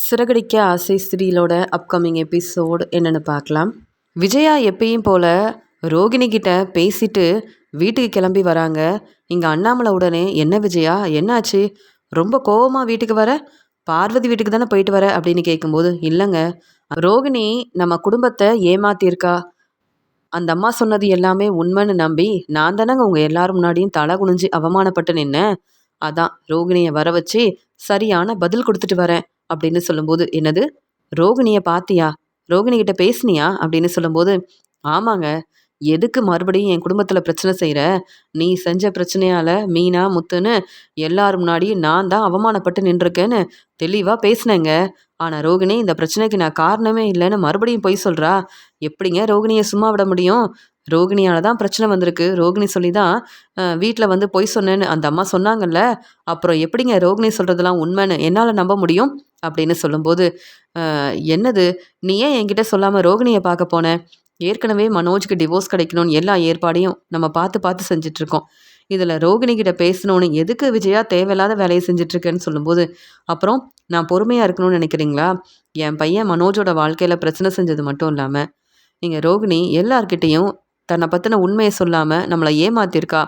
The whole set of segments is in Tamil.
சிறகடிக்க ஆசை சீரியலோட அப்கமிங் எபிசோடு என்னென்னு பார்க்கலாம். விஜயா எப்பயும் போல் ரோகிணி கிட்ட பேசிட்டு வீட்டுக்கு கிளம்பி வராங்க. இங்கே அண்ணாமலை உடனே, என்ன விஜயா என்னாச்சு, ரொம்ப கோவமாக வீட்டுக்கு வர, பார்வதி வீட்டுக்கு தானே போயிட்டு வர அப்படின்னு கேட்கும்போது, இல்லைங்க, ரோகிணி நம்ம குடும்பத்தை ஏமாத்தியிருக்கா. அந்த அம்மா சொன்னது எல்லாமே உண்மைன்னு நம்பி நான் தானேங்க உங்கள் எல்லாரும் முன்னாடியும் தலை குனிஞ்சு அவமானப்பட்டு நின்னேன். அதான் ரோகிணியை வர வச்சு சரியான பதில் கொடுத்துட்டு வரேன் அப்படின்னு சொல்லும்போது, என்னது, ரோகிணியை பாத்தியா, ரோகிணி கிட்ட பேசுனியா அப்படின்னு சொல்லும்போது, ஆமாங்க, எதுக்கு மறுபடியும் என் குடும்பத்தில் பிரச்சனை செய்கிற, நீ செஞ்ச பிரச்சனையால் மீனா முத்துன்னு எல்லாரும் முன்னாடியும் நான் தான் அவமானப்பட்டு நின்றுருக்கேன்னு தெளிவாக பேசினேங்க. ஆனால் ரோகிணி இந்த பிரச்சனைக்கு நான் காரணமே இல்லைன்னு மறுபடியும் பொய் சொல்கிறா. எப்படிங்க ரோகிணியை சும்மா விட முடியும்? ரோகிணியால் தான் பிரச்சனை வந்திருக்கு, ரோகிணி சொல்லி தான் வீட்டில் வந்து பொய் சொன்னேன்னு அந்த அம்மா சொன்னாங்கல்ல, அப்புறம் எப்படிங்க ரோகிணி சொல்கிறதெல்லாம் உண்மைன்னு என்னால் நம்ப முடியும் அப்படின்னு சொல்லும்போது, என்னது, நீ ஏன் என்கிட்ட சொல்லாமல் ரோகிணியை பார்க்க போனேன்? ஏற்கனவே மனோஜுக்கு டிவோர்ஸ் கிடைக்கணும்னு எல்லா ஏற்பாடையும் நம்ம பார்த்து பார்த்து செஞ்சிட்ருக்கோம். இதில் ரோகிணி கிட்ட பேசணும்னு எதுக்கு விஜயா தேவையில்லாத வேலையை செஞ்சிட்ருக்கேன்னு சொல்லும்போது, அப்புறம் நான் பொறுமையாக இருக்கணும்னு நினைக்கிறீங்களா? என் பையன் மனோஜோட வாழ்க்கையில் பிரச்சனை செஞ்சது மட்டும் இல்லாமல் நீங்கள் ரோகிணி எல்லார்கிட்டேயும் தன்னை பற்றின உண்மையை சொல்லாமல் நம்மளை ஏமாத்திருக்கா,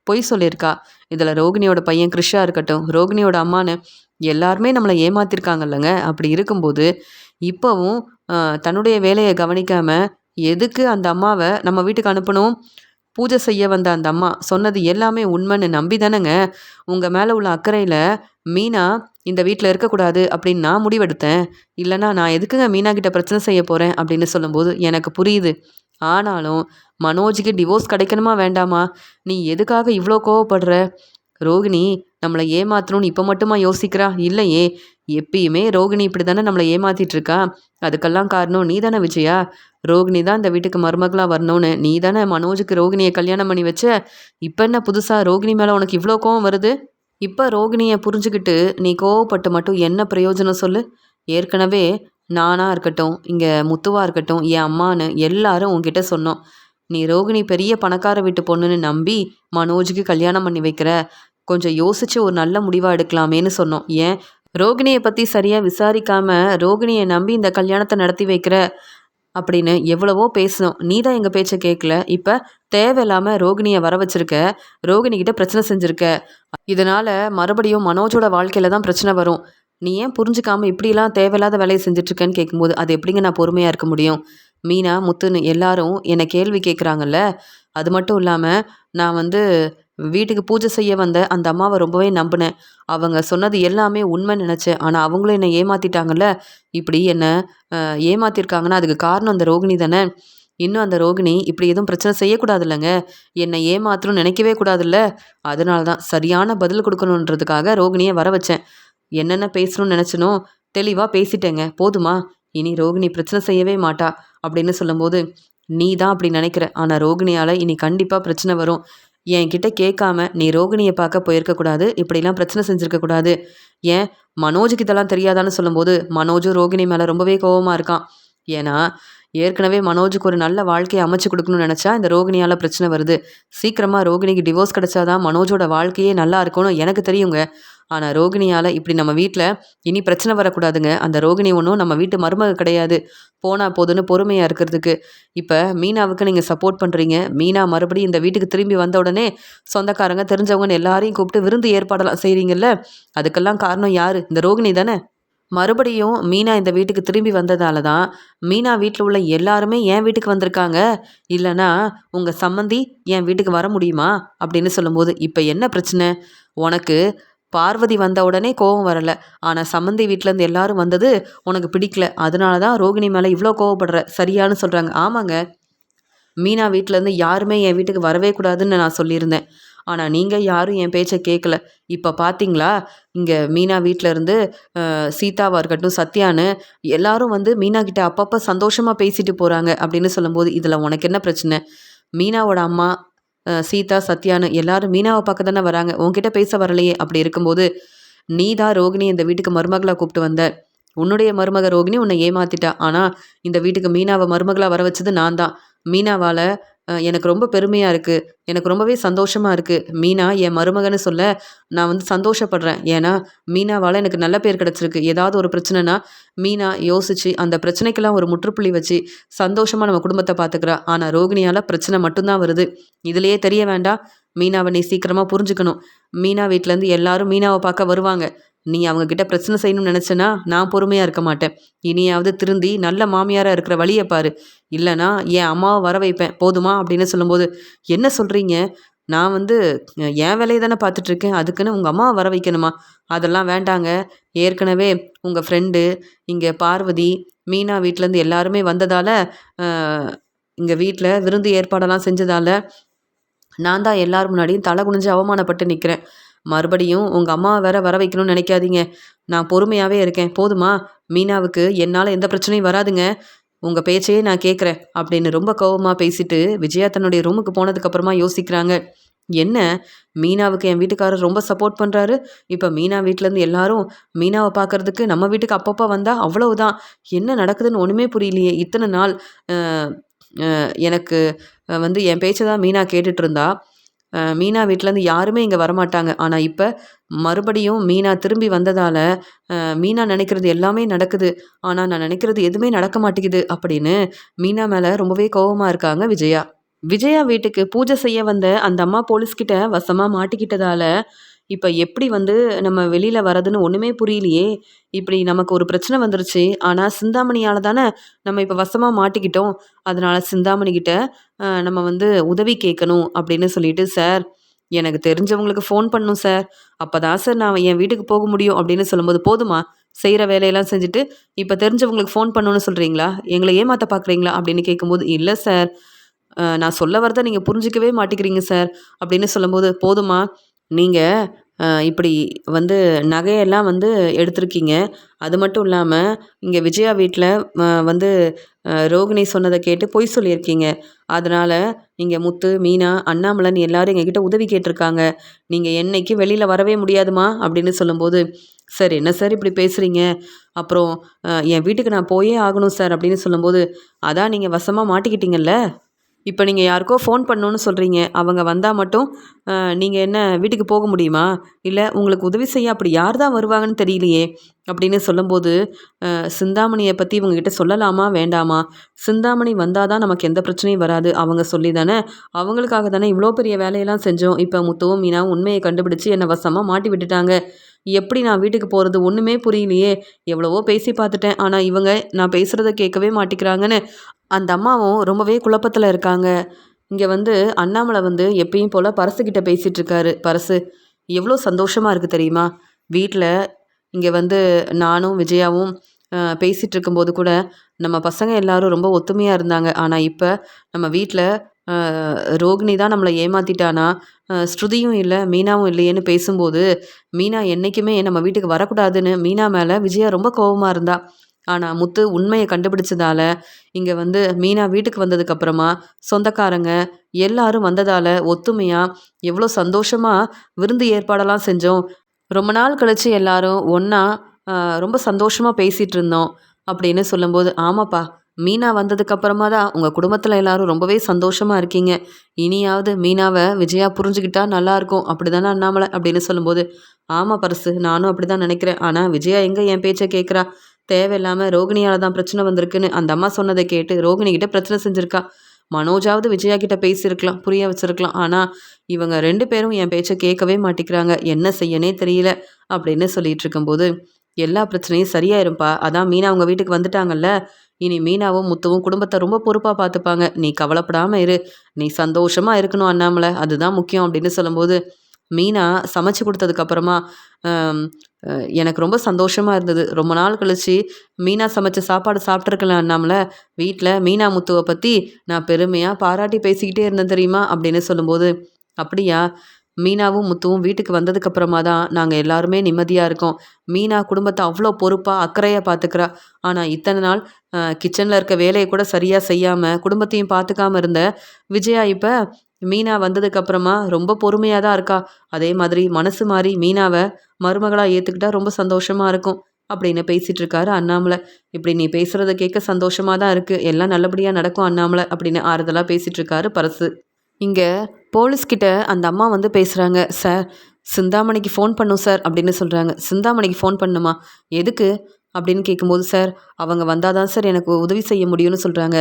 பொய் சொல்லியிருக்கா. இதில் ரோகிணியோட பையன் கிருஷா இருக்கட்டும், ரோகிணியோட அம்மானு எல்லாருமே நம்மளை ஏமாத்திருக்காங்கல்லங்க. அப்படி இருக்கும்போது இப்போவும் தன்னுடைய வேலையை கவனிக்காமல் எதுக்கு அந்த அம்மாவை நம்ம வீட்டுக்கு அனுப்பணும்? பூஜை செய்ய வந்த அந்த அம்மா சொன்னது எல்லாமே உண்மைன்னு நம்பி தானேங்க உங்கள் மேலே உள்ள அக்கறையில் மீனா இந்த வீட்டில் இருக்கக்கூடாது அப்படின்னு நான் முடிவெடுத்தேன். இல்லைனா நான் எதுக்குங்க மீனா கிட்ட பிரச்சனை செய்ய போகிறேன் அப்படின்னு சொல்லும்போது, எனக்கு புரியுது. ஆனாலும் மனோஜுக்கு டிவோர்ஸ் கிடைக்கணுமா வேண்டாமா? நீ எதுக்காக இவ்வளோ கோவப்படுற? ரோகிணி நம்மளை ஏமாத்தணும்னு இப்போ மட்டுமா யோசிக்கிறா? இல்லையே, எப்பயுமே ரோகிணி இப்படி தானே நம்மளை ஏமாத்திட்டு இருக்கா. அதுக்கெல்லாம் காரணம் நீ தானே விஜயா. ரோகிணி தான் இந்த வீட்டுக்கு மருமகளாக வரணும்னு நீ தானே மனோஜுக்கு ரோகிணியை கல்யாணம் பண்ணி வச்ச. இப்போ என்ன புதுசாக ரோகிணி மேலே உனக்கு இவ்வளோ கோவம் வருது? இப்போ ரோகிணியை புரிஞ்சுக்கிட்டு நீ கோவப்பட்டு மட்டும் என்ன பிரயோஜனம் சொல்லு? ஏற்கனவே நானாக இருக்கட்டும், இங்கே முத்துவாக இருக்கட்டும், என் அம்மானு எல்லாரும் உன்கிட்ட சொன்னோம். நீ ரோகிணி பெரிய பணக்கார வீட்டு பொண்ணுன்னு நம்பி மனோஜுக்கு கல்யாணம் பண்ணி வைக்கிற, கொஞ்சம் யோசிச்சு ஒரு நல்ல முடிவாக எடுக்கலாமேன்னு சொன்னோம். ஏன் ரோகிணியை பற்றி சரியாக விசாரிக்காம ரோகிணியை நம்பி இந்த கல்யாணத்தை நடத்தி வைக்கிற அப்படின்னு எவ்வளவோ பேசணும். நீ தான் எங்கள் பேச்சை கேட்கல. இப்போ தேவையில்லாமல் ரோகிணியை வர வச்சிருக்க, ரோகிணிக்கிட்ட பிரச்சனை செஞ்சுருக்க. இதனால் மறுபடியும் மனோஜோட வாழ்க்கையில் தான் பிரச்சனை வரும். நீ ஏன் புரிஞ்சுக்காம இப்படிலாம் தேவையில்லாத வேலையை செஞ்சிட்ருக்கேன்னு கேட்கும்போது, அது எப்படிங்க நான் பொறுமையாக இருக்க முடியும்? மீனா முத்துன்னு எல்லாரும் என்னை கேள்வி கேட்குறாங்கல்ல. அது மட்டும் இல்லாமல் நான் வந்து வீட்டுக்கு பூஜை செய்ய வந்த அந்த அம்மாவை ரொம்பவே நம்பினேன். அவங்க சொன்னது எல்லாமே உண்மைன்னு நினச்சேன். ஆனால் அவங்களும் என்னை ஏமாற்றிட்டாங்கல்ல. இப்படி என்னை ஏமாற்றிருக்காங்கன்னா அதுக்கு காரணம் அந்த ரோகிணி தானே. இன்னும் அந்த ரோகிணி இப்படி எதுவும் பிரச்சனை செய்யக்கூடாது இல்லைங்க. என்னை ஏமாற்றணும்னு நினைக்கவே கூடாதுல்ல. அதனால தான் சரியான பதில் கொடுக்கணுன்றதுக்காக ரோகிணியை வர வச்சேன். என்னென்ன பேசணும்னு நினச்சனோ தெளிவாக பேசிட்டேங்க, போதுமா? இனி ரோகிணி பிரச்சனை செய்யவே மாட்டா அப்படின்னு சொல்லும்போது, நீ தான் அப்படி நினைக்கிற. ஆனால் ரோகிணியால் இனி கண்டிப்பாக பிரச்சனை வரும். என்கிட்ட கேட்காம நீ ரோகிணியை பார்க்க போயிருக்கக்கூடாது, இப்படிலாம் பிரச்சனை செஞ்சுருக்கக்கூடாது. ஏன் மனோஜுக்கு இதெல்லாம் தெரியாதான்னு சொல்லும்போது, மனோஜும் ரோகிணி மேலே ரொம்பவே கோபமாக இருக்கான். ஏன்னா ஏற்கனவே மனோஜுக்கு ஒரு நல்ல வாழ்க்கையை அமைச்சு கொடுக்கணும்னு நினச்சா இந்த ரோகிணியால் பிரச்சனை வருது. சீக்கிரமாக ரோகிணிக்கு டிவோர்ஸ் கிடைச்சாதான் மனோஜோட வாழ்க்கையே நல்லா இருக்கும்னு எனக்கு தெரியுங்க. ஆனால் ரோகிணியால் இப்படி நம்ம வீட்டில் இனி பிரச்சனை வரக்கூடாதுங்க. அந்த ரோகிணி ஒன்றும் நம்ம வீட்டு மருமக கிடையாது, போனால் போதுன்னு பொறுமையாக இருக்கிறதுக்கு. இப்போ மீனாவுக்கு நீங்கள் சப்போர்ட் பண்ணுறீங்க. மீனா மறுபடியும் இந்த வீட்டுக்கு திரும்பி வந்த உடனே சொந்தக்காரங்க தெரிஞ்சவங்கன்னு எல்லாரையும் கூப்பிட்டு விருந்து ஏற்பாடெல்லாம் செய்கிறீங்கல்ல. அதுக்கெல்லாம் காரணம் யார்? இந்த ரோகிணி தானே. மறுபடியும் மீனா இந்த வீட்டுக்கு திரும்பி வந்ததால தான் மீனா வீட்டில் உள்ள எல்லாருமே என் வீட்டுக்கு வந்திருக்காங்க. இல்லைனா உங்கள் சம்மந்தி என் வீட்டுக்கு வர முடியுமா அப்படின்னு சொல்லும்போது, இப்போ என்ன பிரச்சனை உனக்கு? பார்வதி வந்த உடனே கோவம் வரலை, ஆனால் சம்மந்தி வீட்டிலேருந்து எல்லாரும் வந்தது உனக்கு பிடிக்கல. அதனால தான் ரோகிணி மேலே இவ்வளோ கோவப்படுற, சரியானு சொல்கிறாங்க. ஆமாங்க, மீனா வீட்டிலேருந்து யாருமே என் வீட்டுக்கு வரவே கூடாதுன்னு நான் சொல்லியிருந்தேன். ஆனால் நீங்கள் யாரும் என் பேச்சை கேட்கல. இப்போ பார்த்தீங்களா, இங்கே மீனா வீட்டிலேருந்து சீதாவாக இருக்கட்டும், சத்யான்னு எல்லாரும் வந்து மீனா கிட்ட அப்பப்போ சந்தோஷமாக பேசிட்டு போகிறாங்க அப்படின்னு சொல்லும்போது, இதில் உனக்கு என்ன பிரச்சனை? மீனாவோட அம்மா சீதா, சத்யான்னு எல்லாரும் மீனாவை பார்க்க தானே வராங்க, உன்கிட்ட பேச வரலையே. அப்படி இருக்கும்போது நீ தான் ரோகிணி இந்த வீட்டுக்கு மருமகளாக கூப்பிட்டு வந்த. உன்னுடைய மருமக ரோகிணி உன்னை ஏமாத்திட்டா. ஆனால் இந்த வீட்டுக்கு மீனாவை மருமகளாக வர வச்சது நான் தான். மீனாவால் எனக்கு ரொம்ப பெருமையாக இருக்குது. எனக்கு ரொம்பவே சந்தோஷமாக இருக்குது. மீனா என் மருமகன்னு சொல்ல நான் வந்து சந்தோஷப்படுறேன். ஏன்னா மீனாவால் எனக்கு நல்ல பேர் கிடச்சிருக்கு. ஏதாவது ஒரு பிரச்சனைனா மீனா யோசிச்சு அந்த பிரச்சனைக்கெல்லாம் ஒரு முற்றுப்புள்ளி வச்சு சந்தோஷமாக நம்ம குடும்பத்தை பார்த்துக்கிறா. ஆனால் ரோகிணியால் பிரச்சனை மட்டும்தான் வருது. இதுலேயே தெரிய வேண்டாம். மீனாவை நீ சீக்கிரமாக புரிஞ்சுக்கணும். மீனா வீட்டிலேருந்து எல்லாரும் மீனாவை பார்க்க வருவாங்க. நீ அவங்க கிட்ட பிரச்சனை செய்யணும்னு நினச்சேன்னா நான் பொறுமையாக இருக்க மாட்டேன். இனியாவது திருந்தி நல்ல மாமியாராக இருக்கிற வழியை பாரு. இல்லைனா என் அம்மாவை வர வைப்பேன் போதுமா அப்படின்னு சொல்லும்போது, என்ன சொல்கிறீங்க? நான் வந்து என் வேலையை தானே பார்த்துட்ருக்கேன். அதுக்குன்னு உங்கள் அம்மாவை வர வைக்கணுமா? அதெல்லாம் வேண்டாங்க. ஏற்கனவே உங்கள் ஃப்ரெண்டு இங்கே பார்வதி மீனா வீட்டிலேருந்து எல்லாருமே வந்ததால், இங்கே வீட்டில் விருந்து ஏற்பாடெல்லாம் செஞ்சதால் நான் தான் எல்லார் முன்னாடியும் தலை குனிஞ்சு அவமானப்பட்டு நிற்கிறேன். மறுபடியும் உங்கள் அம்மாவை வேற வர வைக்கணும்னு நினைக்காதீங்க. நான் பொறுமையாகவே இருக்கேன் போதுமா? மீனாவுக்கு என்னால் எந்த பிரச்சனையும் வராதுங்க. உங்கள் பேச்சையே நான் கேட்குறேன் அப்படின்னு ரொம்ப கோவமாக பேசிட்டு விஜயா தன்னுடைய ரூமுக்கு போனதுக்கப்புறமா யோசிக்கிறாங்க. என்ன மீனாவுக்கு என் வீட்டுக்காரர் ரொம்ப சப்போர்ட் பண்ணுறாரு. இப்போ மீனா வீட்டிலேருந்து எல்லாரும் மீனாவை பார்க்கறதுக்கு நம்ம வீட்டுக்கு அப்பப்போ வந்தால் அவ்வளவுதான். என்ன நடக்குதுன்னு ஒன்றுமே புரியலையே. இத்தனை நாள் எனக்கு வந்து என் பேச்சை தான் மீனா கேட்டுட்டு இருந்தா. மீனா வீட்டிலேருந்து யாருமே இங்கே வரமாட்டாங்க. ஆனால் இப்போ மறுபடியும் மீனா திரும்பி வந்ததால் மீனா நினைக்கிறது எல்லாமே நடக்குது. ஆனால் நான் நினைக்கிறது எதுவுமே நடக்க மாட்டேங்குது அப்படின்னு மீனா மேலே ரொம்பவே கோவமாக இருக்காங்க விஜயா. விஜயா வீட்டுக்கு பூஜை செய்ய வந்த அந்த அம்மா போலீஸ்கிட்ட வசமாக மாட்டிக்கிட்டதால இப்போ எப்படி வந்து நம்ம வெளியில் வரதுன்னு ஒன்றுமே புரியலையே. இப்படி நமக்கு ஒரு பிரச்சனை வந்துருச்சு. ஆனால் சிந்தாமணியால் தானே நம்ம இப்போ வசமாக மாட்டிக்கிட்டோம். அதனால் சிந்தாமணிக்கிட்ட நம்ம வந்து உதவி கேட்கணும் அப்படின்னு சொல்லிட்டு, சார் எனக்கு தெரிஞ்சவங்களுக்கு ஃபோன் பண்ணணும் சார். அப்போ தான் சார் நான் என் வீட்டுக்கு போக முடியும் அப்படின்னு சொல்லும்போது, போதுமா செய்கிற வேலையெல்லாம் செஞ்சுட்டு இப்போ தெரிஞ்சவங்களுக்கு ஃபோன் பண்ணணும்னு சொல்கிறீங்களா? எங்களை ஏமாற்ற பார்க்குறீங்களா? அப்படின்னு கேட்கும்போது, இல்லை சார் நான் சொல்ல வரதை நீங்கள் புரிஞ்சிக்கவே மாட்டேங்கிறீங்க சார் அப்படின்னு சொல்லும்போது, போதுமா நீங்கள் இப்படி வந்து நகையெல்லாம் வந்து எடுத்திருக்கீங்க. அது மட்டும் இல்லாமல் இங்கே விஜயா வீட்டில் வந்து ரோகிணி சொன்னதை கேட்டு பொய் சொல்லியிருக்கீங்க. அதனால் இங்கே முத்து, மீனா, அண்ணாமலைன்னு எல்லாரும் எங்ககிட்ட உதவி கேட்டிருக்காங்க. நீங்கள் என்னைக்கும் வெளியில் வரவே முடியாதுமா அப்படின்னு சொல்லும்போது, சார் என்ன சார் இப்படி பேசுகிறீங்க? அப்புறம் என் வீட்டுக்கு நான் போயே ஆகணும் சார் அப்படின்னு சொல்லும்போது, அதான் நீங்கள் வசமாக மாட்டிக்கிட்டீங்கல்ல. இப்போ நீங்கள் யாருக்கோ ஃபோன் பண்ணணுன்னு சொல்கிறீங்க. அவங்க வந்தால் மட்டும் நீங்கள் என்ன வீட்டுக்கு போக முடியுமா? இல்லை உங்களுக்கு உதவி செய்ய அப்படி யார் தான் வருவாங்கன்னு தெரியலையே அப்படின்னு சொல்லும்போது, சிந்தாமணியை பற்றி இவங்ககிட்ட சொல்லலாமா வேண்டாமா? சிந்தாமணி வந்தால் தான் நமக்கு எந்த பிரச்சனையும் வராது. அவங்க சொல்லி தானே அவங்களுக்காக தானே இவ்வளோ பெரிய வேலையெல்லாம் செஞ்சோம். இப்போ முத்துவும் மீனாவும் உண்மையை கண்டுபிடிச்சி என்னை வசமாக மாட்டி விட்டுட்டாங்க. எப்படி நான் வீட்டுக்கு போகிறது ஒன்றுமே புரியலையே. எவ்வளவோ பேசி பார்த்துட்டேன். ஆனால் இவங்க நான் பேசுகிறத கேட்கவே மாட்டேங்கிறாங்கன்னு அந்த அம்மாவும் ரொம்பவே குழப்பத்தில் இருக்காங்க. இங்கே வந்து அண்ணாமலை வந்து எப்பயும் போல் பரசுக்கிட்ட பேசிகிட்டு இருக்காரு. பரசு எவ்வளோ சந்தோஷமாக இருக்குது தெரியுமா? வீட்டில் இங்கே வந்து நானும் விஜயாவும் பேசிகிட்டு இருக்கும்போது கூட நம்ம பசங்க எல்லாரும் ரொம்ப ஒத்துமையாக இருந்தாங்க. ஆனால் இப்போ நம்ம வீட்டில் ரோகிணி தான் நம்மளை ஏமாற்றிட்டானா, ஸ்ருதியும் இல்லை மீனாவும் இல்லையேன்னு பேசும்போது, மீனா என்றைக்குமே நம்ம வீட்டுக்கு வரக்கூடாதுன்னு மீனா மேலே விஜயா ரொம்ப கோபமாக இருந்தா. ஆனால் முத்து உண்மையை கண்டுபிடிச்சதால இங்கே வந்து மீனா வீட்டுக்கு வந்ததுக்கப்புறமா சொந்தக்காரங்க எல்லாரும் வந்ததால் ஒத்துமையாக எவ்வளோ சந்தோஷமாக விருந்து ஏற்பாடெல்லாம் செஞ்சோம். ரொம்ப நாள் கழித்து எல்லாரும் ஒன்றா ரொம்ப சந்தோஷமாக பேசிகிட்டு இருந்தோம் அப்படின்னு சொல்லும்போது, ஆமாப்பா மீனா வந்ததுக்கப்புறமா தான் உங்கள் குடும்பத்தில் எல்லாரும் ரொம்பவே சந்தோஷமாக இருக்கீங்க. இனியாவது மீனாவை விஜயா புரிஞ்சுக்கிட்டா நல்லாயிருக்கும். அப்படி தானே அண்ணாமலை அப்படின்னு சொல்லும்போது, ஆமாம் பரசு நானும் அப்படி தான் நினைக்கிறேன். ஆனால் விஜயா எங்கே என் பேச்சை கேட்குறா? தேவையில்லாமல் ரோகிணியால் தான் பிரச்சனை வந்திருக்குன்னு அந்த அம்மா சொன்னதை கேட்டு ரோகிணிகிட்ட பிரச்சனை செஞ்சுருக்கா. மனோஜாவது விஜயா கிட்ட பேசியிருக்கலாம், புரிய வச்சிருக்கலாம். ஆனால் இவங்க 2 பேரும் என் பேச்சை கேட்கவே மாட்டேங்கிறாங்க. என்ன செய்யனே தெரியல அப்படின்னு சொல்லிட்டு இருக்கும்போது, எல்லா பிரச்சனையும் சரியாயிரும்ப்பா. அதான் மீனா அவங்க வீட்டுக்கு வந்துட்டாங்கல்ல. இனி மீனாவும் முத்துவும் குடும்பத்தை ரொம்ப பொறுப்பாக பார்த்துப்பாங்க. நீ கவலைப்படாமல் இரு. நீ சந்தோஷமாக இருக்கணும் அண்ணாமலை, அதுதான் முக்கியம் அப்படின்னு சொல்லும்போது, மீனா சமைச்சு கொடுத்ததுக்கப்புறமா எனக்கு ரொம்ப சந்தோஷமாக இருந்தது. ரொம்ப நாள் கழிச்சு மீனா சமைச்ச சாப்பாடு சாப்பிட்ருக்கலாம் அண்ணாமலை. வீட்டில் மீனா முத்துவை பற்றி நான் பெருமையாக பாராட்டி பேசிக்கிட்டே இருந்தேன் தெரியுமா அப்படின்னு சொல்லும்போது, அப்படியா? மீனாவும் முத்துவும் வீட்டுக்கு வந்ததுக்கப்புறமா தான் நாங்கள் எல்லாருமே நிம்மதியாக இருக்கோம். மீனா குடும்பத்தை அவ்வளோ பொறுப்பாக அக்கறையாக பார்த்துக்கிறா. ஆனால் இத்தனை நாள் கிச்சனில் இருக்க வேலையை கூட சரியாக செய்யாமல் குடும்பத்தையும் பார்த்துக்காம இருந்த விஜயா இப்போ மீனா வந்ததுக்கப்புறமா ரொம்ப பொறுமையாக தான் இருக்கா. அதே மாதிரி மனசு மாறி மீனாவை மருமகளாக ஏற்றுக்கிட்டா ரொம்ப சந்தோஷமாக இருக்கும். அப்படின்னு பேசிகிட்டு இருக்காரு அண்ணாமலை. இப்படி நீ பேசுகிறத கேட்க சந்தோஷமாக தான் இருக்குது, எல்லாம் நல்லபடியாக நடக்கும் அண்ணாமலை அப்படின்னு ஆறுதலாக பேசிகிட்டு இருக்காரு பரசு. இங்கே போலீஸ்கிட்ட அந்த அம்மா வந்து பேசுகிறாங்க. சார், சிந்தாமணிக்கு ஃபோன் பண்ணும் சார் அப்படின்னு சொல்கிறாங்க. சிந்தாமணிக்கு ஃபோன் பண்ணுமா? எதுக்கு அப்படின்னு கேட்கும்போது, சார் அவங்க வந்தால் தான் சார் எனக்கு உதவி செய்ய முடியும்னு சொல்கிறாங்க.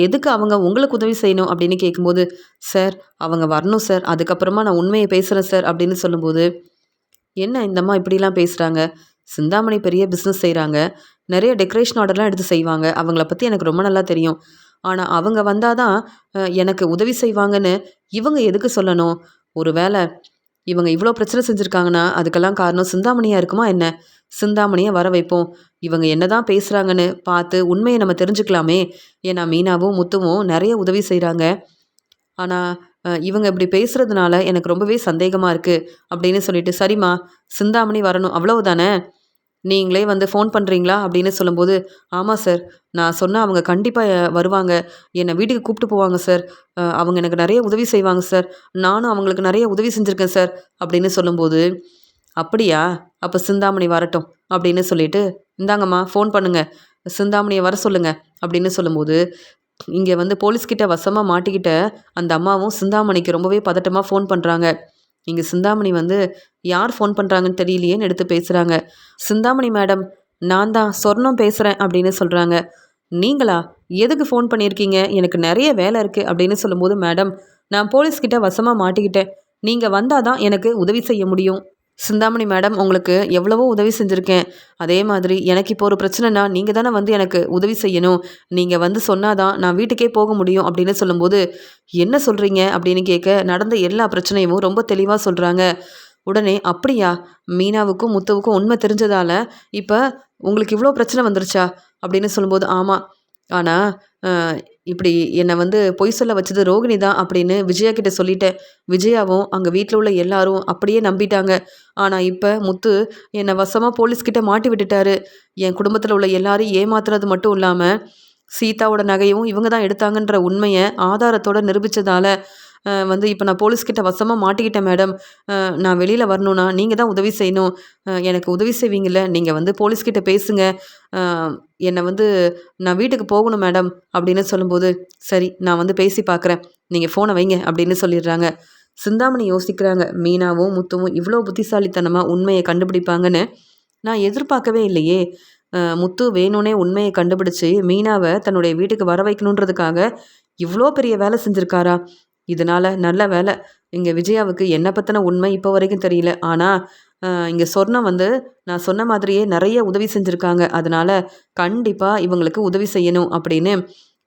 எதுக்கு அவங்க உங்களுக்கு உதவி செய்யணும் அப்படின்னு கேட்கும்போது, சார் அவங்க வரணும் சார், அதுக்கப்புறமா நான் உண்மையை பேசுகிறேன் சார் அப்படின்னு சொல்லும்போது, என்ன இந்தம்மா இப்படிலாம் பேசுகிறாங்க? சிந்தாமணி பெரிய பிஸ்னஸ் செய்கிறாங்க, நிறைய டெக்கரேஷன் ஆர்டர்லாம் எடுத்து செய்வாங்க, அவங்கள பற்றி எனக்கு ரொம்ப நல்லா தெரியும். ஆனால் அவங்க வந்தால் தான் எனக்கு உதவி செய்வாங்கன்னு இவங்க எதுக்கு சொல்லணும்? ஒரு வேளை இவங்க இவ்வளோ பிரச்சனை செஞ்சுருக்காங்கன்னா அதுக்கெல்லாம் காரணம் சிந்தாமணியாக இருக்குமா என்ன? சிந்தாமணியை வர வைப்போம், இவங்க என்னதான் பேசுகிறாங்கன்னு பார்த்து உண்மையை நம்ம தெரிஞ்சுக்கலாமே. ஏன்னா மீனாவும் முத்துவும் நிறைய உதவி செய்கிறாங்க. ஆனால் இவங்க இப்படி பேசுகிறதுனால எனக்கு ரொம்பவே சந்தேகமாக இருக்குது அப்படின்னு சொல்லிட்டு, சரிம்மா சிந்தாமணி வரணும் அவ்வளவுதானே, நீங்களே வந்து ஃபோன் பண்ணுறீங்களா அப்படின்னு சொல்லும்போது, ஆமாம் சார், நான் சொன்னால் அவங்க கண்டிப்பாக வருவாங்க, என்னை வீட்டுக்கு கூப்பிட்டு போவாங்க சார், அவங்க எனக்கு நிறைய உதவி செய்வாங்க சார், நானும் அவங்களுக்கு நிறைய உதவி செஞ்சுருக்கேன் சார் அப்படின்னு சொல்லும்போது, அப்படியா, அப்போ சிந்தாமணி வரட்டும் அப்படின்னு சொல்லிட்டு, இந்தாங்கம்மா ஃபோன் பண்ணுங்கள், சிந்தாமணியை வர சொல்லுங்கள் அப்படின்னு சொல்லும்போது, இங்கே வந்து போலீஸ்கிட்ட வசமாக மாட்டிக்கிட்ட அந்த அம்மாவும் சிந்தாமணிக்கு ரொம்பவே பதட்டமாக ஃபோன் பண்ணுறாங்க. இங்கே சிந்தாமணி வந்து யார் ஃபோன் பண்ணுறாங்கன்னு தெரியலையேன்னு எடுத்து பேசுகிறாங்க. சிந்தாமணி மேடம், நான் தான் சொர்ணம் பேசுகிறேன் அப்படின்னு சொல்கிறாங்க. நீங்களா, எதுக்கு ஃபோன் பண்ணியிருக்கீங்க, எனக்கு நிறைய வேலை இருக்குது அப்படின்னு சொல்லும்போது, மேடம் நான் போலீஸ்கிட்ட வசமாக மாட்டிக்கிட்டேன், நீங்கள் வந்தால் தான் எனக்கு உதவி செய்ய முடியும். சிந்தாமணி மேடம், உங்களுக்கு எவ்வளவோ உதவி செஞ்சுருக்கேன், அதே மாதிரி எனக்கு இப்போ ஒரு பிரச்சனைனா நீங்கள் தானே வந்து எனக்கு உதவி செய்யணும், நீங்கள் வந்து சொன்னாதான் நான் வீட்டுக்கே போக முடியும் அப்படின்னு சொல்லும்போது, என்ன சொல்கிறீங்க அப்படின்னு கேட்க நடந்த எல்லா பிரச்சனையும் ரொம்ப தெளிவாக சொல்கிறாங்க. உடனே, அப்படியா, மீனாவுக்கும் முத்துவுக்கும் உண்மை தெரிஞ்சதால இப்போ உங்களுக்கு இவ்வளோ பிரச்சனை வந்துருச்சா அப்படின்னு சொல்லும்போது, ஆமாம், ஆனால் இப்படி என்னை வந்து பொய் சொல்ல வச்சது ரோகிணி தான் அப்படின்னு விஜயா கிட்ட சொல்லிட்டேன். விஜயாவும் அங்கே வீட்டில் உள்ள எல்லாரும் அப்படியே நம்பிட்டாங்க. ஆனால் இப்போ முத்து என்னை வசமாக போலீஸ்கிட்ட மாட்டி விட்டுட்டாரு. என் குடும்பத்தில் உள்ள எல்லாரையும் ஏமாத்துறது மட்டும் இல்லாமல் சீதாவோட நகையும் இவங்க தான் எடுத்தாங்கன்ற உண்மையை ஆதாரத்தோடு நிரூபித்ததால வந்து இப்போ நான் போலீஸ்கிட்ட வசமாக மாட்டிக்கிட்டேன் மேடம். நான் வெளியில் வரணுன்னா நீங்கள் தான் உதவி செய்யணும். எனக்கு உதவி செய்வீங்கள்ல, நீங்கள் வந்து போலீஸ்கிட்ட பேசுங்க, என்னை வந்து நான் வீட்டுக்கு போகணும் மேடம் அப்படின்னு சொல்லும்போது, சரி நான் வந்து பேசி பார்க்குறேன், நீங்கள் ஃபோனை வைங்க அப்படின்னு சொல்லிடுறாங்க. சிந்தாமணி யோசிக்கிறாங்க, மீனாவும் முத்துவும் இவ்வளோ புத்திசாலித்தனமாக உண்மையை கண்டுபிடிப்பாங்கன்னு நான் எதிர்பார்க்கவே இல்லையே. முத்து வேணும்னே உண்மையை கண்டுபிடிச்சி மீனாவை தன்னுடைய வீட்டுக்கு வர வைக்கணுன்றதுக்காக இவ்வளோ பெரிய வேலை செஞ்சுருக்காரா? இதனால் நல்ல வேலை, இங்கே விஜயாவுக்கு என்னை பற்றின உண்மை இப்போ வரைக்கும் தெரியல. ஆனால் இங்கே சொர்ணம் வந்து நான் சொன்ன மாதிரியே நிறைய உதவி செஞ்சுருக்காங்க, அதனால் கண்டிப்பாக இவங்களுக்கு உதவி செய்யணும் அப்படின்னு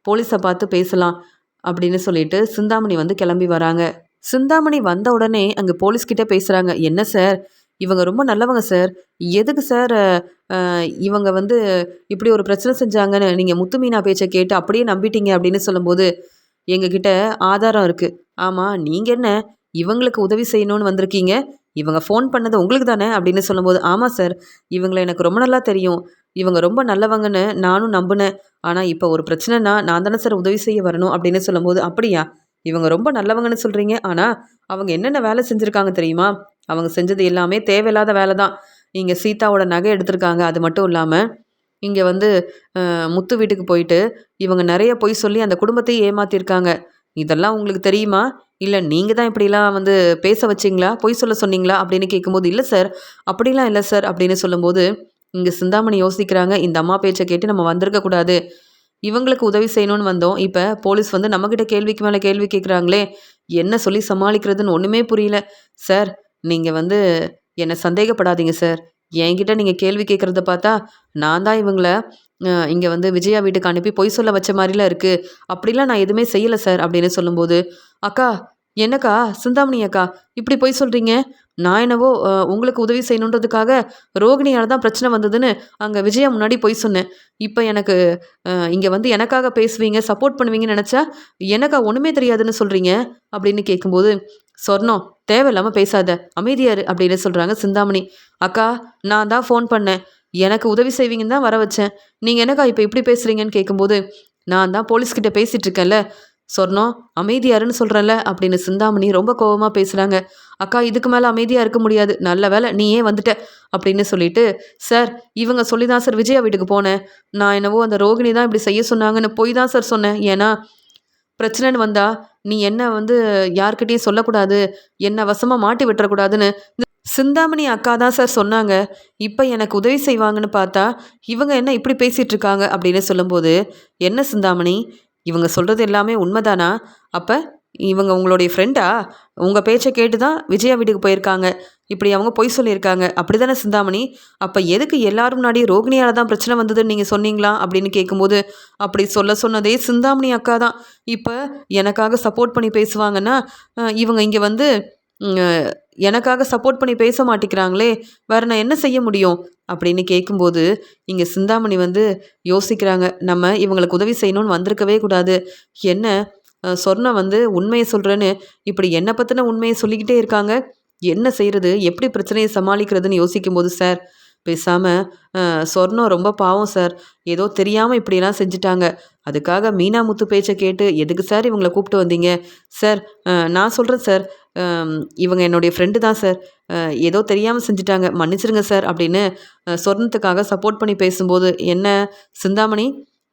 போலீஸை பார்த்து பேசலாம் அப்படின்னு சொல்லிட்டு சிந்தாமணி வந்து கிளம்பி வராங்க. சிந்தாமணி வந்த உடனே அங்கே போலீஸ்கிட்ட பேசுகிறாங்க. என்ன சார், இவங்க ரொம்ப நல்லவங்க சார், எதுக்கு சார் இவங்க வந்து இப்படி ஒரு பிரச்சனை செஞ்சாங்கன்னு நீங்கள் முத்து மீனா பேச்சை கேட்டு அப்படியே நம்பிட்டீங்க அப்படின்னு சொல்லும்போது, எங்ககிட்ட ஆதாரம் இருக்குது. ஆமாம், நீங்கள் என்ன இவங்களுக்கு உதவி செய்யணும்னு வந்திருக்கீங்க, இவங்க ஃபோன் பண்ணது உங்களுக்கு தானே அப்படின்னு சொல்லும்போது, ஆமாம் சார், இவங்களை எனக்கு ரொம்ப நல்லா தெரியும், இவங்க ரொம்ப நல்லவங்கன்னு நானும் நம்பினேன், ஆனால் இப்போ ஒரு பிரச்சனைனா நான் தானே சார் உதவி செய்ய வரணும் அப்படின்னு சொல்லும்போது, அப்படியா, இவங்க ரொம்ப நல்லவங்கன்னு சொல்கிறீங்க, ஆனால் அவங்க என்னென்ன வேலை செஞ்சுருக்காங்க தெரியுமா? அவங்க செஞ்சது எல்லாமே தேவையில்லாத வேலை தான். இங்கே சீதாவோட நகை எடுத்திருக்காங்க, அது மட்டும் இல்லாமல் இங்கே வந்து முத்து வீட்டுக்கு போயிட்டு இவங்க நிறைய பொய் சொல்லி அந்த குடும்பத்தையே ஏமாற்றிருக்காங்க. இதெல்லாம் உங்களுக்கு தெரியுமா? இல்லை நீங்கள் தான் இப்படிலாம் வந்து பேச வச்சிங்களா, பொய் சொல்ல சொன்னீங்களா அப்படின்னு கேட்கும்போது, இல்லை சார், அப்படிலாம் இல்லை சார் அப்படின்னு சொல்லும்போது, இங்கே சிந்தாமணி யோசிக்கிறாங்க, இந்த அம்மா பேச்சை கேட்டு நம்ம வந்திருக்கக்கூடாது, இவங்களுக்கு உதவி செய்யணும்னு வந்தோம், இப்போ போலீஸ் வந்து நம்மக்கிட்ட கேள்விக்கு மேலே கேள்வி கேட்குறாங்களே, என்ன சொல்லி சமாளிக்கிறதுன்னு ஒன்றுமே புரியல. சார், நீங்கள் வந்து என்னை சந்தேகப்படாதீங்க சார், என்கிட்ட நீங்கள் கேள்வி கேட்குறத பார்த்தா நான் தான் இவங்கள இங்கே வந்து விஜயா வீட்டுக்கு அனுப்பி பொய் சொல்ல வச்ச மாதிரிலாம் இருக்குது, அப்படிலாம் நான் எதுவுமே செய்யலை சார் அப்படின்னு சொல்லும்போது, அக்கா, என்னக்கா சிந்தாமணி அக்கா இப்படி பொய் சொல்கிறீங்க, நான் என்னவோ உங்களுக்கு உதவி செய்யணுன்றதுக்காக ரோகிணியால் தான் பிரச்சனை வந்ததுன்னு அங்கே விஜயா முன்னாடி பொய் சொன்னேன், இப்போ எனக்கு இங்கே வந்து எனக்காக பேசுவீங்க, சப்போர்ட் பண்ணுவீங்கன்னு நினச்சா எனக்கா ஒன்றுமே தெரியாதுன்னு சொல்கிறீங்க அப்படின்னு கேட்கும்போது, சொர்ணம் தேவையில்லாமல் பேசாத, அமைதியாரு அப்படின்னு சொல்கிறாங்க சிந்தாமணி. அக்கா, நான் தான் ஃபோன் பண்ணேன், எனக்கு உதவி செய்வீங்கன்னு தான் வர வச்சேன், நீங்கள் என்னக்கா இப்போ இப்படி பேசுகிறீங்கன்னு கேட்கும்போது, நான் தான் போலீஸ்கிட்ட பேசிகிட்டு இருக்கேன்ல, சொர்ணம் அமைதியாருன்னு சொல்கிறல்ல அப்படின்னு சிந்தாமணி ரொம்ப கோபமாக பேசுகிறாங்க. அக்கா இதுக்கு மேலே அமைதியாக இருக்க முடியாது, நல்ல வேலை நீ ஏன் வந்துட்ட அப்படின்னு சொல்லிட்டு, சார் இவங்க சொல்லி தான் சார் விஜயா வீட்டுக்கு போனேன். நான் என்னவோ அந்த ரோகிணி தான் இப்படி செய்ய சொன்னாங்கன்னு போய் தான் சார் சொன்னேன். ஏன்னா பிரச்சனைன்னு வந்தா நீ என்ன யார்கிட்டயும் சொல்லக்கூடாது, என்ன வசமாக மாட்டி விட்டுறக்கூடாதுன்னு சிந்தாமணி அக்கா தான் சார் சொன்னாங்க. இப்போ எனக்கு உதவி செய்வாங்கன்னு பார்த்தா இவங்க என்ன இப்படி பேசிகிட்டு இருக்காங்க அப்படின்னு சொல்லும்போது, என்ன சிந்தாமணி இவங்க சொல்கிறது எல்லாமே உண்மைதானா? அப்போ இவங்க உங்களுடைய ஃப்ரெண்டா? உங்கள் பேச்சை கேட்டு தான் விஜயா வீட்டுக்கு போயிருக்காங்க, இப்படி அவங்க பொய் சொல்லியிருக்காங்க அப்படி தானே சிந்தாமணி? அப்போ எதுக்கு எல்லாரும் முன்னாடி ரோகிணியால் தான் பிரச்சனை வந்ததுன்னு நீங்கள் சொன்னீங்களா அப்படின்னு கேட்கும்போது, அப்படி சொன்னதே சிந்தாமணி அக்கா தான். இப்போ எனக்காக சப்போர்ட் பண்ணி பேசுவாங்கன்னா இவங்க இங்கே வந்து எனக்காக சப்போர்ட் பண்ணி பேச மாட்டேங்கிறாங்களே, வேறு நான் என்ன செய்ய முடியும் அப்படின்னு கேட்கும்போது, இங்கே சிந்தாமணி யோசிக்கிறாங்க, நம்ம இவங்களுக்கு உதவி செய்யணும்னு வந்திருக்கவே கூடாது. என்ன சொர்ணம் உண்மையை சொல்கிறேன்னு இப்படி என்னை பற்றின உண்மையை சொல்லிக்கிட்டே இருக்காங்க, என்ன செய்கிறது, எப்படி பிரச்சனையை சமாளிக்கிறதுன்னு யோசிக்கும்போது, சார் பேசாமல் சொர்ணம் ரொம்ப பாவம் சார், ஏதோ தெரியாமல் இப்படியெல்லாம் செஞ்சுட்டாங்க, அதுக்காக மீனா முத்து பேச்சை கேட்டு எதுக்கு சார் இவங்களை கூப்பிட்டு வந்தீங்க? சார் நான் சொல்கிறேன் சார், இவங்க என்னுடைய ஃப்ரெண்டு தான் சார், ஏதோ தெரியாமல் செஞ்சுட்டாங்க, மன்னிச்சிருங்க சார் அப்படின்னு சொர்ணத்துக்காக சப்போர்ட் பண்ணி பேசும்போது, என்ன சிந்தாமணி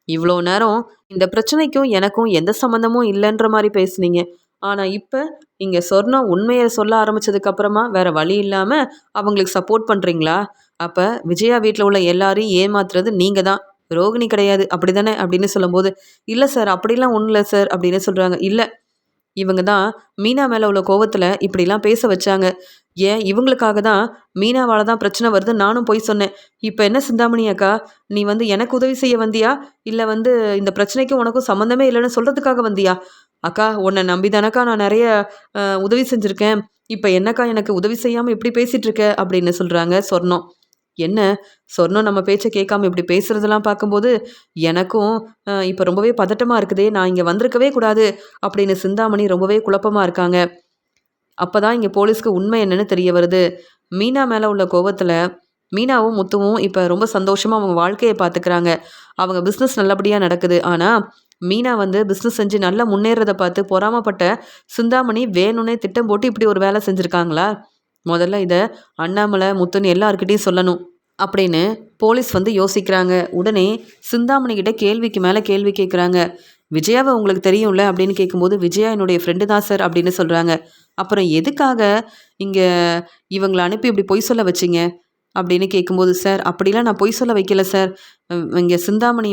இவ்வளோ நேரம் இந்த பிரச்சனைக்கும் எனக்கும் எந்த சம்மந்தமும் இல்லைன்ற மாதிரி பேசுனீங்க, ஆனால் இப்போ இங்கே சொர்ணம் உண்மையை சொல்ல ஆரம்பித்ததுக்கப்புறமா வேறு வழி இல்லாமல் அவங்களுக்கு சப்போர்ட் பண்ணுறீங்களா? அப்போ விஜயா வீட்டில் உள்ள எல்லாரையும் ஏமாத்துறது நீங்கள் தான், ரோகிணி கிடையாது அப்படி தானே அப்படின்னு சொல்லும்போது, இல்லை சார் அப்படிலாம் ஒன்றும் இல்லை சார் அப்படின்னு சொல்கிறாங்க. இல்லை இவங்க தான் மீனா மேலே உள்ள கோவத்தில் இப்படிலாம் பேச வச்சாங்க, ஏன் இவங்களுக்காக தான் மீனாவால் தான் பிரச்சனை வருது நானும் போய் சொன்னேன். இப்போ என்ன சிந்தாமணி அக்கா, நீ எனக்கு உதவி செய்ய வந்தியா, இல்லை இந்த பிரச்சனைக்கும் உனக்கும் சம்மந்தமே இல்லைன்னு சொல்கிறதுக்காக வந்தியா? அக்கா உன்னை நம்பி தானக்கா நான் நிறைய உதவி செஞ்சுருக்கேன், இப்போ என்னக்கா எனக்கு உதவி செய்யாமல் இப்படி பேசிகிட்டு இருக்க அப்படின்னு சொல்கிறாங்க சொர்ணம். என்ன சொர்ணம் நம்ம பேச்சை கேட்காம இப்படி பேசுகிறதெல்லாம் பார்க்கும்போது எனக்கும் இப்போ ரொம்பவே பதட்டமாக இருக்குதே, நான் இங்கே வந்திருக்கவே கூடாது அப்படின்னு சிந்தாமணி ரொம்பவே குழப்பமாக இருக்காங்க. அப்போ தான் இங்கே போலீஸ்க்கு உண்மை என்னன்னு தெரிய வருது. மீனா மேலே உள்ள கோபத்தில் மீனாவும் முத்துவும் இப்போ ரொம்ப சந்தோஷமாக அவங்க வாழ்க்கையை பார்த்துக்கிறாங்க, அவங்க பிஸ்னஸ் நல்லபடியாக நடக்குது. ஆனால் மீனா பிஸ்னஸ் செஞ்சு நல்லா முன்னேறதை பார்த்து பொறாமப்பட்ட சிந்தாமணி வேணும்னே திட்டம் போட்டு இப்படி ஒரு வேலை செஞ்சுருக்காங்களா? முதல்ல இதை அண்ணாமலை முத்துன்னு எல்லாருக்கிட்டையும் சொல்லணும் அப்படின்னு போலீஸ் யோசிக்கிறாங்க. உடனே சிந்தாமணிக்கிட்ட கேள்விக்கு மேலே கேள்வி கேட்குறாங்க. விஜயாவை உங்களுக்கு தெரியும்ல அப்படின்னு கேட்கும்போது, விஜயா என்னுடைய ஃப்ரெண்டு தான் சார் அப்படின்னு சொல்கிறாங்க. அப்புறம் எதுக்காக இங்கே இவங்களை அனுப்பி இப்படி பொய் சொல்ல வச்சிங்க அப்படின்னு கேட்கும்போது, சார் அப்படிலாம் நான் பொய் சொல்ல வைக்கல சார், இங்கே சிந்தாமணி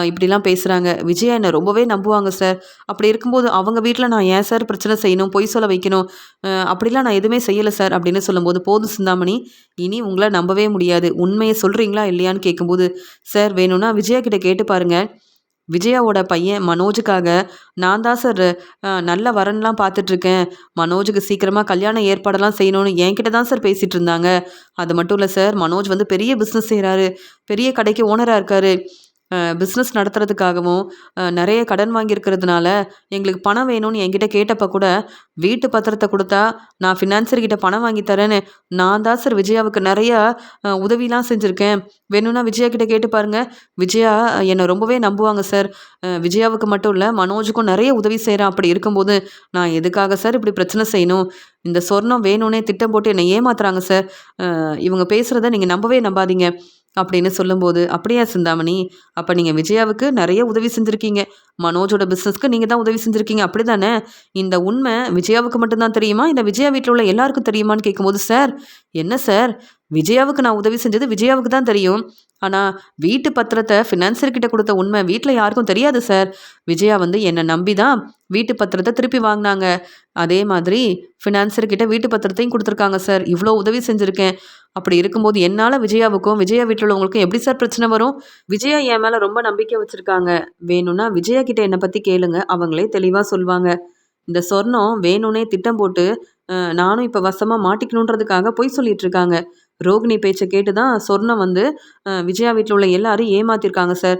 இப்படிலாம் பேசுகிறாங்க, விஜயா என்னை ரொம்பவே நம்புவாங்க சார், அப்படி இருக்கும்போது அவங்க வீட்டில் நான் ஏன் சார் பிரச்சனை செய்யணும், பொய் சொல்ல வைக்கணும், அப்படிலாம் நான் எதுவுமே செய்யலை சார் அப்படின்னு சொல்லும்போது, போதும் சிந்தாமணி இனி உங்களை நம்பவே முடியாது, உண்மையை சொல்கிறீங்களா இல்லையான்னு கேட்கும்போது, சார் வேணும்னா விஜயா கிட்ட கேட்டு பாருங்கள், விஜயாவோட பையன் மனோஜுக்காக நான் தான் சார் நல்ல வரன்லாம் பார்த்துட்ருக்கேன், மனோஜுக்கு சீக்கிரமாக கல்யாண ஏற்பாடெல்லாம் செய்யணும்னு என்கிட்ட தான் சார் பேசிகிட்டு இருந்தாங்க. அது மட்டும் இல்லை சார், மனோஜ் பெரிய பிஸ்னஸ் செய்கிறாரு, பெரிய கடைக்கு ஓனராக இருக்கார், பிஸ்னஸ் நடத்துறதுக்காகவும் நிறைய கடன் வாங்கியிருக்கிறதுனால எங்களுக்கு பணம் வேணும்னு என்கிட்ட கேட்டப்போ கூட வீட்டு பத்திரத்தை கொடுத்தா நான் ஃபினான்சர்கிட்ட பணம் வாங்கி தரேன்னு நான் தான் சார் விஜயாவுக்கு நிறையா உதவிலாம் செஞ்சுருக்கேன், வேணும்னா விஜயா கிட்ட கேட்டு பாருங்கள், விஜயா என்னை ரொம்பவே நம்புவாங்க சார், விஜயாவுக்கு மட்டும் இல்லை மனோஜுக்கும் நிறைய உதவி செய்கிறேன், அப்படி இருக்கும்போது நான் எதுக்காக சார் இப்படி பிரச்சனை செய்யணும், இந்த சொர்ணம் வேணும்னே திட்டம் போட்டு என்னை ஏமாத்துறாங்க சார், இவங்க பேசுகிறத நீங்கள் நம்பவே நம்பாதீங்க அப்படின்னு சொல்லும்போது, அப்படியா சிந்தாமணி, அப்போ நீங்கள் விஜயாவுக்கு நிறைய உதவி செஞ்சுருக்கீங்க, மனோஜோட பிஸ்னஸ்க்கு நீங்கள் தான் உதவி செஞ்சுருக்கீங்க அப்படி தானே, இந்த உண்மை விஜயாவுக்கு மட்டும்தான் தெரியுமா, இல்லை விஜயா வீட்டில் உள்ள எல்லாருக்கும் தெரியுமான்னு கேட்கும்போது, சார் என்ன சார், விஜயாவுக்கு நான் உதவி செஞ்சது விஜயாவுக்கு தான் தெரியும், ஆனால் வீட்டு பத்திரத்தை ஃபினான்சர்கிட்ட கொடுத்த உண்மை வீட்டில் யாருக்கும் தெரியாது சார், விஜயா என்னை நம்பி தான் வீட்டு பத்திரத்தை திருப்பி வாங்கினாங்க, அதே மாதிரி ஃபினான்சர்கிட்ட வீட்டு பத்திரத்தையும் கொடுத்துருக்காங்க சார், இவ்வளோ உதவி செஞ்சுருக்கேன், அப்படி இருக்கும்போது என்னால் விஜயாவுக்கும் விஜயா வீட்டில் உள்ளவங்களுக்கும் எப்படி சார் பிரச்சனை வரும், விஜயா என் மேலே ரொம்ப நம்பிக்கை வச்சுருக்காங்க, வேணும்னா விஜயா கிட்ட என்னை பற்றி கேளுங்க, அவங்களே தெளிவாக சொல்லுவாங்க, இந்த சொர்ணம் வேணும்னே திட்டம் போட்டு நானும் இப்போ வசமாக மாட்டிக்கணுன்றதுக்காக பொய் சொல்லிட்டு இருக்காங்க, ரோகிணி பேச்சை கேட்டு தான் சொர்ணம் விஜயா வீட்டில் உள்ள எல்லாரும் ஏமாத்திருக்காங்க சார்,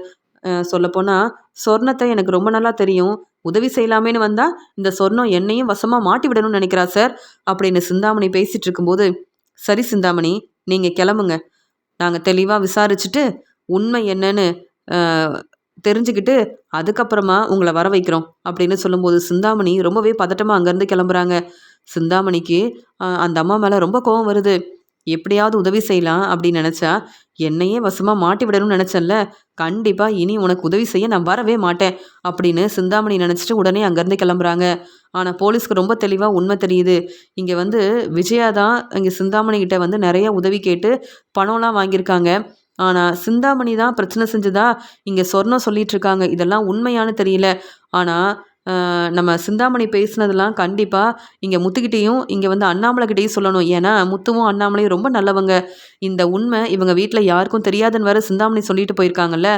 சொல்லப்போனால் சொர்ணத்தை எனக்கு ரொம்ப நல்லா தெரியும், உதவி செய்யலாமேன்னு வந்தால் இந்த சொர்ணம் என்னையும் வசமாக மாட்டி விடணும்னு நினைக்கிறா சார் அப்படின்னு சிந்தாமணி பேசிகிட்டு இருக்கும்போது, சரி சிந்தாமணி நீங்கள் கிளம்புங்க, நாங்கள் தெளிவாக விசாரிச்சுட்டு உண்மை என்னன்னு தெரிஞ்சுக்கிட்டு அதுக்கப்புறமா உங்களை வர வைக்கிறோம் அப்படின்னு சொல்லும்போது சிந்தாமணி ரொம்பவே பதட்டமாக அங்கேருந்து கிளம்புறாங்க. சிந்தாமணிக்கு அந்த அம்மா மேலே ரொம்ப கோவம் வருது. எப்படியாவது உதவி செய்யலாம் அப்படின்னு நினச்சா என்னையே வசமாக மாட்டி விடணும்னு நினச்சேன்ல, கண்டிப்பாக இனி உனக்கு உதவி செய்ய நான் வரவே மாட்டேன் அப்படின்னு சிந்தாமணி நினச்சிட்டு உடனே அங்கேருந்து கிளம்புறாங்க. ஆனால் போலீஸ்க்கு ரொம்ப தெளிவாக உண்மை தெரியுது. இங்கே வந்து விஜயா தான் இங்கே சிந்தாமணி கிட்ட வந்து நிறைய உதவி கேட்டு பணம்லாம் வாங்கியிருக்காங்க. ஆனால் சிந்தாமணி தான் பிரச்சனை செஞ்சதா இங்கே சொர்ணம் சொல்லிட்டு இருக்காங்க. இதெல்லாம் உண்மையானு தெரியல. ஆனால் நம்ம சிந்தாமணி பேசினதெல்லாம் கண்டிப்பாக இங்கே முத்துக்கிட்டேயும் இங்கே வந்து அண்ணாமலைக்கிட்டேயும் சொல்லணும். ஏன்னா முத்துவும் அண்ணாமலையும் ரொம்ப நல்லவங்க. இந்த உண்மை இவங்க வீட்டில் யாருக்கும் தெரியாதுன்னு வேற சிந்தாமணி சொல்லிட்டு போயிருக்காங்கல்ல.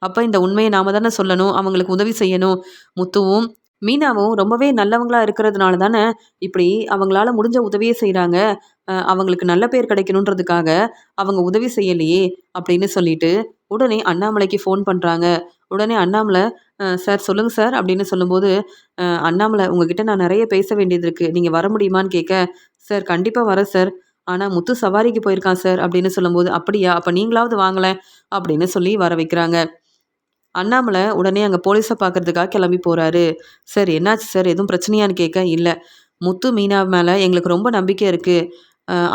அப்போ இந்த உண்மையை நாம தானே சொல்லணும், அவங்களுக்கு உதவி செய்யணும். முத்துவும் மீனாவும் ரொம்பவே நல்லவங்களா இருக்கிறதுனால தானே இப்படி அவங்களால முடிஞ்ச உதவியை செய்கிறாங்க. அவங்களுக்கு நல்ல பேர் கிடைக்கணுன்றதுக்காக அவங்க உதவி செய்யலையே அப்படின்னு சொல்லிட்டு உடனே அண்ணாமலைக்கு ஃபோன் பண்ணுறாங்க. உடனே அண்ணாமலை சார் சொல்லுங்கள் சார் அப்படின்னு சொல்லும்போது, அண்ணாமலை உங்ககிட்ட நான் நிறைய பேச வேண்டியது இருக்குது, நீங்கள் வர முடியுமான்னு கேட்க, சார் கண்டிப்பாக வரேன் சார், ஆனால் முத்து சவாரிக்கு போயிருக்கான் சார் அப்படின்னு சொல்லும்போது, அப்படியா அப்போ நீங்களாவது வாங்கலேன் அப்படின்னு சொல்லி வர வைக்கிறாங்க. அண்ணாமலை உடனே அங்கே போலீஸை பார்க்கறதுக்காக கிளம்பி போகிறாரு. சார் என்னாச்சு சார் எதுவும் பிரச்சனையான்னு கேட்க, இல்லை முத்து மீனா மேலே எங்களுக்கு ரொம்ப நம்பிக்கை இருக்குது.